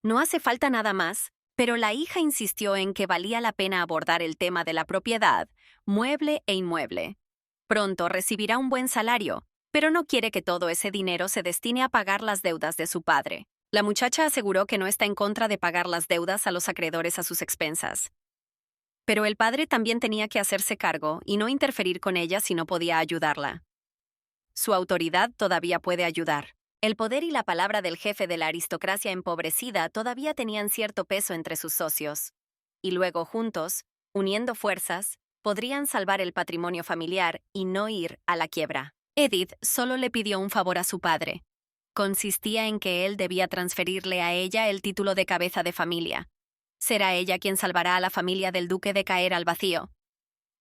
No hace falta nada más, pero la hija insistió en que valía la pena abordar el tema de la propiedad, mueble e inmueble. Pronto recibirá un buen salario, pero no quiere que todo ese dinero se destine a pagar las deudas de su padre. La muchacha aseguró que no está en contra de pagar las deudas a los acreedores a sus expensas. Pero el padre también tenía que hacerse cargo y no interferir con ella si no podía ayudarla. Su autoridad todavía puede ayudar. El poder y la palabra del jefe de la aristocracia empobrecida todavía tenían cierto peso entre sus socios. Y luego juntos, uniendo fuerzas, podrían salvar el patrimonio familiar y no ir a la quiebra. Edith solo le pidió un favor a su padre. Consistía en que él debía transferirle a ella el título de cabeza de familia. Será ella quien salvará a la familia del duque de caer al vacío.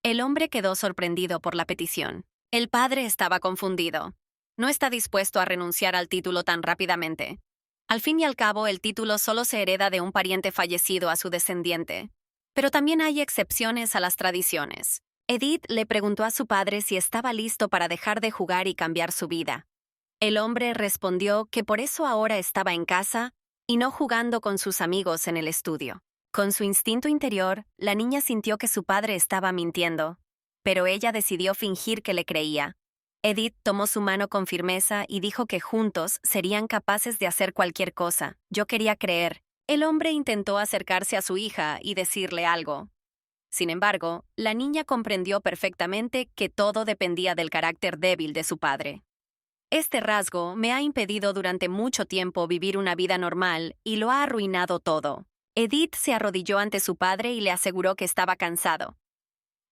El hombre quedó sorprendido por la petición. El padre estaba confundido. No está dispuesto a renunciar al título tan rápidamente. Al fin y al cabo, el título solo se hereda de un pariente fallecido a su descendiente. Pero también hay excepciones a las tradiciones. Edith le preguntó a su padre si estaba listo para dejar de jugar y cambiar su vida. El hombre respondió que por eso ahora estaba en casa y no jugando con sus amigos en el estudio. Con su instinto interior, la niña sintió que su padre estaba mintiendo, pero ella decidió fingir que le creía. Edith tomó su mano con firmeza y dijo que juntos serían capaces de hacer cualquier cosa. Yo quería creer. El hombre intentó acercarse a su hija y decirle algo. Sin embargo, la niña comprendió perfectamente que todo dependía del carácter débil de su padre. Este rasgo me ha impedido durante mucho tiempo vivir una vida normal y lo ha arruinado todo. Edith se arrodilló ante su padre y le aseguró que estaba cansado.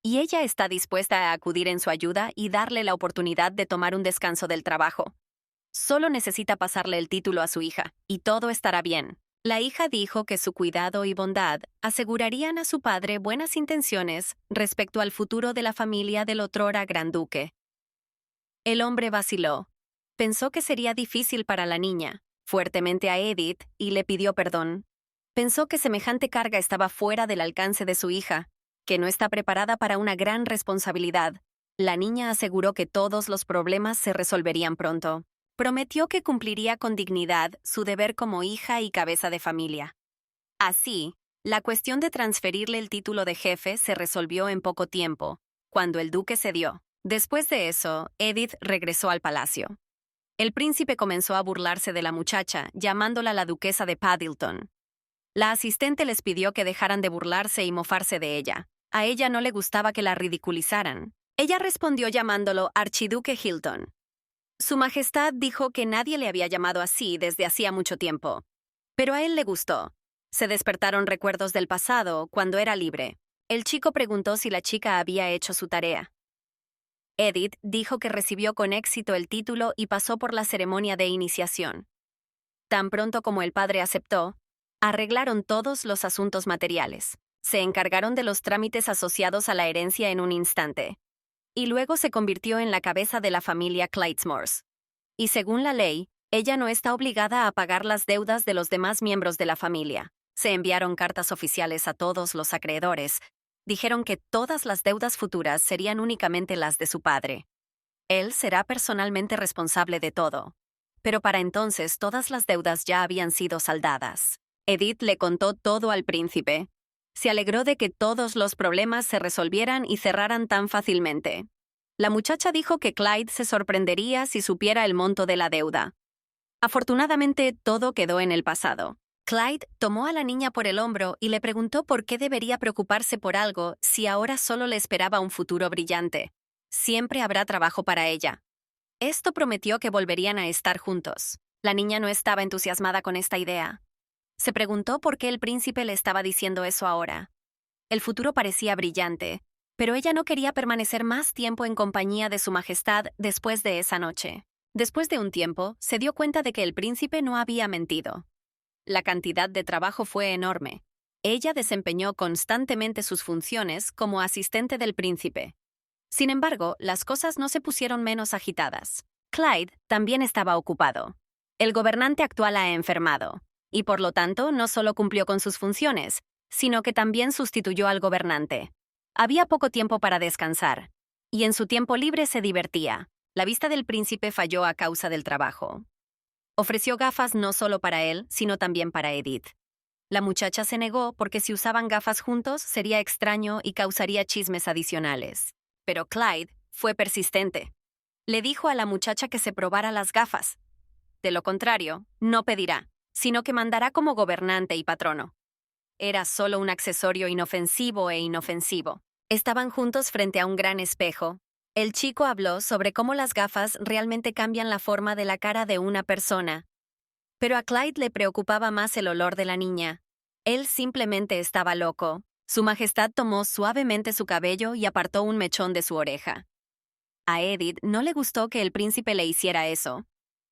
Y ella está dispuesta a acudir en su ayuda y darle la oportunidad de tomar un descanso del trabajo. Solo necesita pasarle el título a su hija, y todo estará bien. La hija dijo que su cuidado y bondad asegurarían a su padre buenas intenciones respecto al futuro de la familia del otrora gran duque. El hombre vaciló. Pensó que sería difícil para la niña, fuertemente a Edith, y le pidió perdón. Pensó que semejante carga estaba fuera del alcance de su hija, que no está preparada para una gran responsabilidad. La niña aseguró que todos los problemas se resolverían pronto. Prometió que cumpliría con dignidad su deber como hija y cabeza de familia. Así, la cuestión de transferirle el título de jefe se resolvió en poco tiempo, cuando el duque cedió. Después de eso, Edith regresó al palacio. El príncipe comenzó a burlarse de la muchacha, llamándola la duquesa de Paddington. La asistente les pidió que dejaran de burlarse y mofarse de ella. A ella no le gustaba que la ridiculizaran. Ella respondió llamándolo Archiduque Hilton. Su Majestad dijo que nadie le había llamado así desde hacía mucho tiempo. Pero a él le gustó. Se despertaron recuerdos del pasado, cuando era libre. El chico preguntó si la chica había hecho su tarea. Edith dijo que recibió con éxito el título y pasó por la ceremonia de iniciación. Tan pronto como el padre aceptó, arreglaron todos los asuntos materiales. Se encargaron de los trámites asociados a la herencia en un instante. Y luego se convirtió en la cabeza de la familia Clydesmores. Y según la ley, ella no está obligada a pagar las deudas de los demás miembros de la familia. Se enviaron cartas oficiales a todos los acreedores. Dijeron que todas las deudas futuras serían únicamente las de su padre. Él será personalmente responsable de todo. Pero para entonces todas las deudas ya habían sido saldadas. Edith le contó todo al príncipe. Se alegró de que todos los problemas se resolvieran y cerraran tan fácilmente. La muchacha dijo que Clyde se sorprendería si supiera el monto de la deuda. Afortunadamente, todo quedó en el pasado. Clyde tomó a la niña por el hombro y le preguntó por qué debería preocuparse por algo si ahora solo le esperaba un futuro brillante. Siempre habrá trabajo para ella. Esto prometió que volverían a estar juntos. La niña no estaba entusiasmada con esta idea. Se preguntó por qué el príncipe le estaba diciendo eso ahora. El futuro parecía brillante, pero ella no quería permanecer más tiempo en compañía de su majestad después de esa noche. Después de un tiempo, se dio cuenta de que el príncipe no había mentido. La cantidad de trabajo fue enorme. Ella desempeñó constantemente sus funciones como asistente del príncipe. Sin embargo, las cosas no se pusieron menos agitadas. Clyde también estaba ocupado. El gobernante actual ha enfermado, y por lo tanto no solo cumplió con sus funciones, sino que también sustituyó al gobernante. Había poco tiempo para descansar, y en su tiempo libre se divertía. La vista del príncipe falló a causa del trabajo. Ofreció gafas no solo para él, sino también para Edith. La muchacha se negó porque si usaban gafas juntos sería extraño y causaría chismes adicionales. Pero Clyde fue persistente. Le dijo a la muchacha que se probara las gafas. De lo contrario, no pedirá, sino que mandará como gobernante y patrono. Era solo un accesorio inofensivo e inofensivo. Estaban juntos frente a un gran espejo. El chico habló sobre cómo las gafas realmente cambian la forma de la cara de una persona. Pero a Clyde le preocupaba más el olor de la niña. Él simplemente estaba loco. Su majestad tomó suavemente su cabello y apartó un mechón de su oreja. A Edith no le gustó que el príncipe le hiciera eso.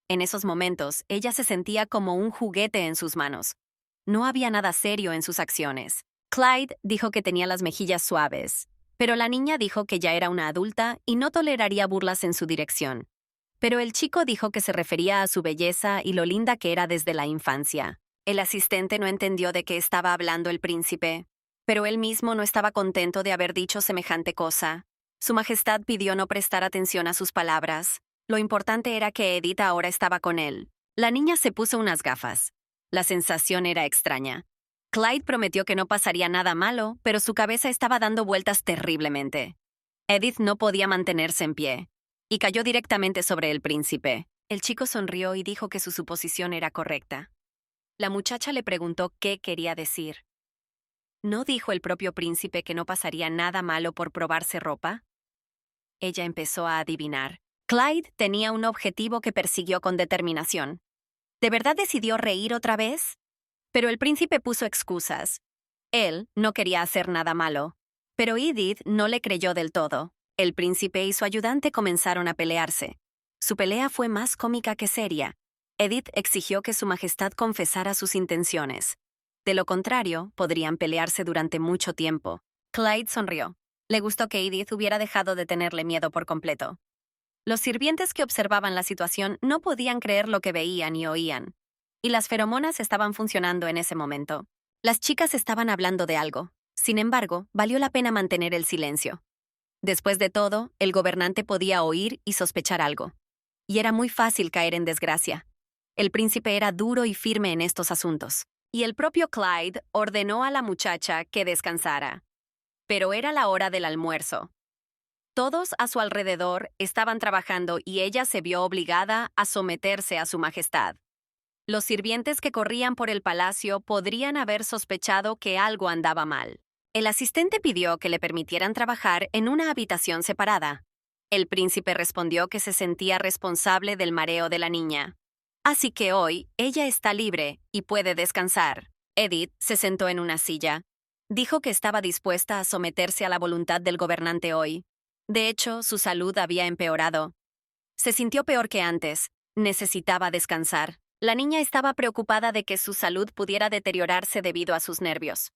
En esos momentos, ella se sentía como un juguete en sus manos. No había nada serio en sus acciones. Clyde dijo que tenía las mejillas suaves, pero la niña dijo que ya era una adulta y no toleraría burlas en su dirección. Pero el chico dijo que se refería a su belleza y lo linda que era desde la infancia. El asistente no entendió de qué estaba hablando el príncipe, pero él mismo no estaba contento de haber dicho semejante cosa. Su majestad pidió no prestar atención a sus palabras. Lo importante era que Edith ahora estaba con él. La niña se puso unas gafas. La sensación era extraña. Clyde prometió que no pasaría nada malo, pero su cabeza estaba dando vueltas terriblemente. Edith no podía mantenerse en pie, y cayó directamente sobre el príncipe. El chico sonrió y dijo que su suposición era correcta. La muchacha le preguntó qué quería decir. ¿No dijo el propio príncipe que no pasaría nada malo por probarse ropa? Ella empezó a adivinar. Clyde tenía un objetivo que persiguió con determinación. ¿De verdad decidió reír otra vez? Pero el príncipe puso excusas. Él no quería hacer nada malo. Pero Edith no le creyó del todo. El príncipe y su ayudante comenzaron a pelearse. Su pelea fue más cómica que seria. Edith exigió que su majestad confesara sus intenciones. De lo contrario, podrían pelearse durante mucho tiempo. Clyde sonrió. Le gustó que Edith hubiera dejado de tenerle miedo por completo. Los sirvientes que observaban la situación no podían creer lo que veían y oían. Y las feromonas estaban funcionando en ese momento. Las chicas estaban hablando de algo. Sin embargo, valió la pena mantener el silencio. Después de todo, el gobernante podía oír y sospechar algo. Y era muy fácil caer en desgracia. El príncipe era duro y firme en estos asuntos. Y el propio Clyde ordenó a la muchacha que descansara. Pero era la hora del almuerzo. Todos a su alrededor estaban trabajando y ella se vio obligada a someterse a su majestad. Los sirvientes que corrían por el palacio podrían haber sospechado que algo andaba mal. El asistente pidió que le permitieran trabajar en una habitación separada. El príncipe respondió que se sentía responsable del mareo de la niña. Así que hoy ella está libre y puede descansar. Edith se sentó en una silla. Dijo que estaba dispuesta a someterse a la voluntad del gobernante hoy. De hecho, su salud había empeorado. Se sintió peor que antes. Necesitaba descansar. La niña estaba preocupada de que su salud pudiera deteriorarse debido a sus nervios.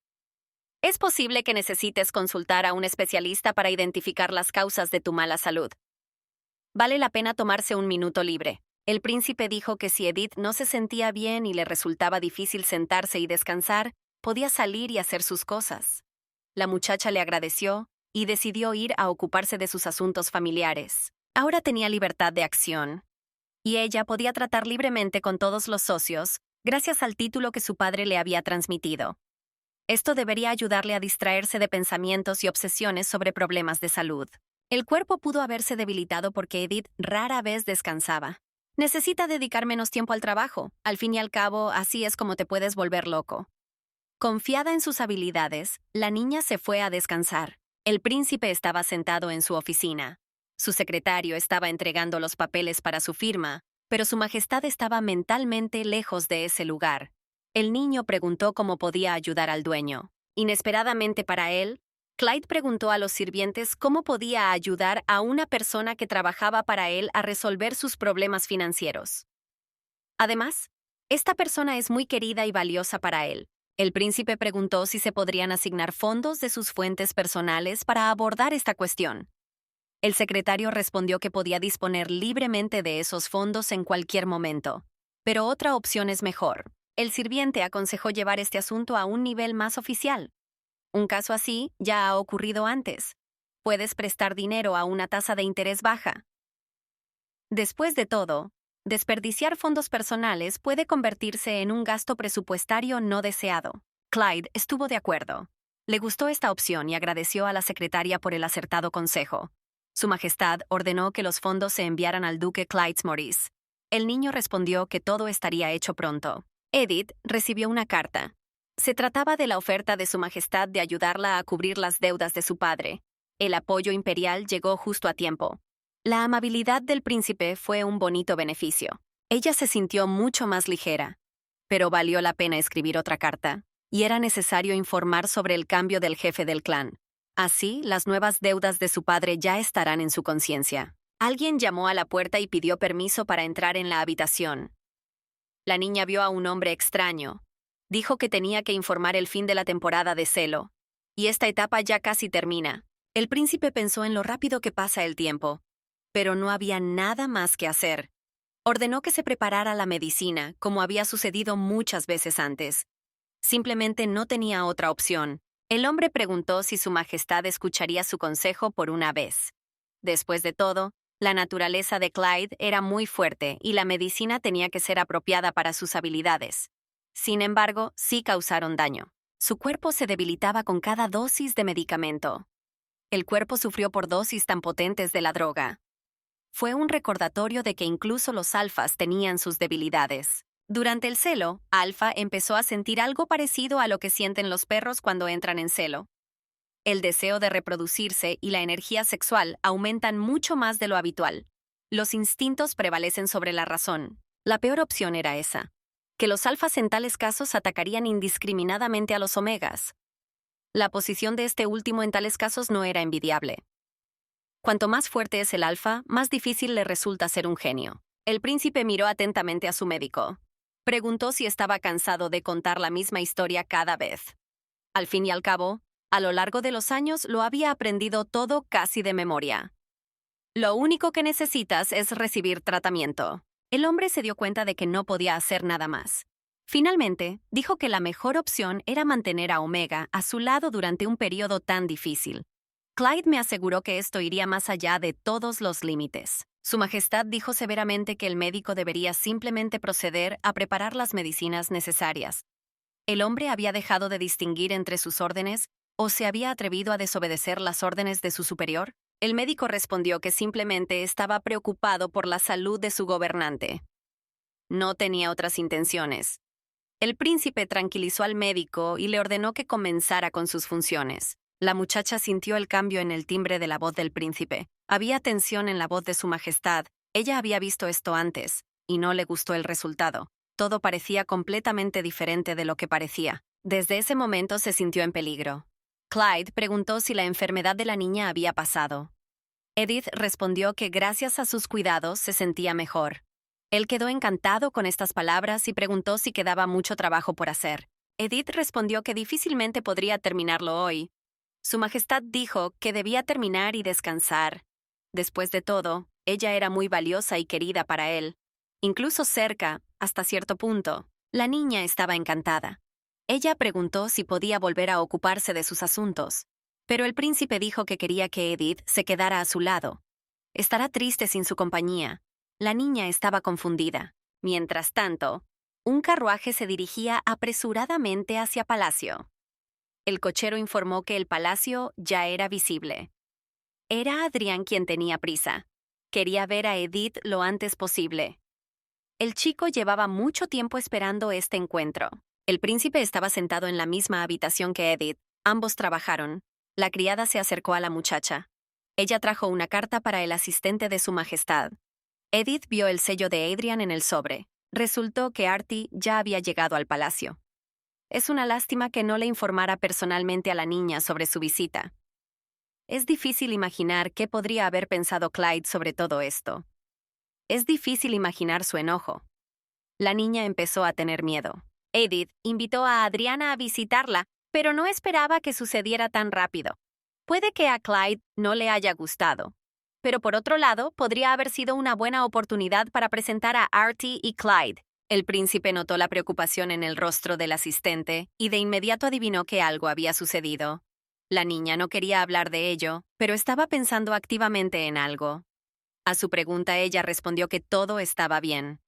Es posible que necesites consultar a un especialista para identificar las causas de tu mala salud. Vale la pena tomarse un minuto libre. El príncipe dijo que si Edith no se sentía bien y le resultaba difícil sentarse y descansar, podía salir y hacer sus cosas. La muchacha le agradeció y decidió ir a ocuparse de sus asuntos familiares. Ahora tenía libertad de acción, y ella podía tratar libremente con todos los socios gracias al título que su padre le había transmitido. Esto debería ayudarle a distraerse de pensamientos y obsesiones sobre problemas de salud. El cuerpo pudo haberse debilitado porque Edith rara vez descansaba. Necesita dedicar menos tiempo al trabajo. Al fin y al cabo, así es como te puedes volver loco. Confiada en sus habilidades, la niña se fue a descansar. El príncipe estaba sentado en su oficina. Su secretario estaba entregando los papeles para su firma, pero su majestad estaba mentalmente lejos de ese lugar. El niño preguntó cómo podía ayudar al dueño. Inesperadamente para él, Clyde preguntó a los sirvientes cómo podía ayudar a una persona que trabajaba para él a resolver sus problemas financieros. Además, esta persona es muy querida y valiosa para él. El príncipe preguntó si se podrían asignar fondos de sus fuentes personales para abordar esta cuestión. El secretario respondió que podía disponer libremente de esos fondos en cualquier momento. Pero otra opción es mejor. El sirviente aconsejó llevar este asunto a un nivel más oficial. Un caso así ya ha ocurrido antes. Puedes prestar dinero a una tasa de interés baja. Después de todo, desperdiciar fondos personales puede convertirse en un gasto presupuestario no deseado. Clyde estuvo de acuerdo. Le gustó esta opción y agradeció a la secretaria por el acertado consejo. Su Majestad ordenó que los fondos se enviaran al duque Clyde Maurice. El niño respondió que todo estaría hecho pronto. Edith recibió una carta. Se trataba de la oferta de Su Majestad de ayudarla a cubrir las deudas de su padre. El apoyo imperial llegó justo a tiempo. La amabilidad del príncipe fue un bonito beneficio. Ella se sintió mucho más ligera. Pero valió la pena escribir otra carta, y era necesario informar sobre el cambio del jefe del clan. Así, las nuevas deudas de su padre ya estarán en su conciencia. Alguien llamó a la puerta y pidió permiso para entrar en la habitación. La niña vio a un hombre extraño. Dijo que tenía que informar el fin de la temporada de celo. Y esta etapa ya casi termina. El príncipe pensó en lo rápido que pasa el tiempo. Pero no había nada más que hacer. Ordenó que se preparara la medicina, como había sucedido muchas veces antes. Simplemente no tenía otra opción. El hombre preguntó si Su Majestad escucharía su consejo por una vez. Después de todo, la naturaleza de Clyde era muy fuerte y la medicina tenía que ser apropiada para sus habilidades. Sin embargo, sí causaron daño. Su cuerpo se debilitaba con cada dosis de medicamento. El cuerpo sufrió por dosis tan potentes de la droga. Fue un recordatorio de que incluso los alfas tenían sus debilidades. Durante el celo, Alfa empezó a sentir algo parecido a lo que sienten los perros cuando entran en celo. El deseo de reproducirse y la energía sexual aumentan mucho más de lo habitual. Los instintos prevalecen sobre la razón. La peor opción era esa, que los alfas en tales casos atacarían indiscriminadamente a los omegas. La posición de este último en tales casos no era envidiable. Cuanto más fuerte es el alfa, más difícil le resulta ser un genio. El príncipe miró atentamente a su médico. Preguntó si estaba cansado de contar la misma historia cada vez. Al fin y al cabo, a lo largo de los años lo había aprendido todo casi de memoria. Lo único que necesitas es recibir tratamiento. El hombre se dio cuenta de que no podía hacer nada más. Finalmente, dijo que la mejor opción era mantener a Omega a su lado durante un periodo tan difícil. Clyde me aseguró que esto iría más allá de todos los límites. Su Majestad dijo severamente que el médico debería simplemente proceder a preparar las medicinas necesarias. ¿El hombre había dejado de distinguir entre sus órdenes o se había atrevido a desobedecer las órdenes de su superior? El médico respondió que simplemente estaba preocupado por la salud de su gobernante. No tenía otras intenciones. El príncipe tranquilizó al médico y le ordenó que comenzara con sus funciones. La muchacha sintió el cambio en el timbre de la voz del príncipe. Había tensión en la voz de Su Majestad. Ella había visto esto antes, y no le gustó el resultado. Todo parecía completamente diferente de lo que parecía. Desde ese momento se sintió en peligro. Clyde preguntó si la enfermedad de la niña había pasado. Edith respondió que gracias a sus cuidados se sentía mejor. Él quedó encantado con estas palabras y preguntó si quedaba mucho trabajo por hacer. Edith respondió que difícilmente podría terminarlo hoy. Su Majestad dijo que debía terminar y descansar. Después de todo, ella era muy valiosa y querida para él. Incluso cerca, hasta cierto punto, la niña estaba encantada. Ella preguntó si podía volver a ocuparse de sus asuntos, pero el príncipe dijo que quería que Edith se quedara a su lado. Estará triste sin su compañía. La niña estaba confundida. Mientras tanto, un carruaje se dirigía apresuradamente hacia palacio. El cochero informó que el palacio ya era visible. Era Adrián quien tenía prisa. Quería ver a Edith lo antes posible. El chico llevaba mucho tiempo esperando este encuentro. El príncipe estaba sentado en la misma habitación que Edith. Ambos trabajaron. La criada se acercó a la muchacha. Ella trajo una carta para el asistente de su majestad. Edith vio el sello de Adrian en el sobre. Resultó que Artie ya había llegado al palacio. Es una lástima que no le informara personalmente a la niña sobre su visita. Es difícil imaginar qué podría haber pensado Clyde sobre todo esto. Es difícil imaginar su enojo. La niña empezó a tener miedo. Edith invitó a Adriana a visitarla, pero no esperaba que sucediera tan rápido. Puede que a Clyde no le haya gustado, pero por otro lado, podría haber sido una buena oportunidad para presentar a Artie y Clyde. El príncipe notó la preocupación en el rostro del asistente y de inmediato adivinó que algo había sucedido. La niña no quería hablar de ello, pero estaba pensando activamente en algo. A su pregunta ella respondió que todo estaba bien.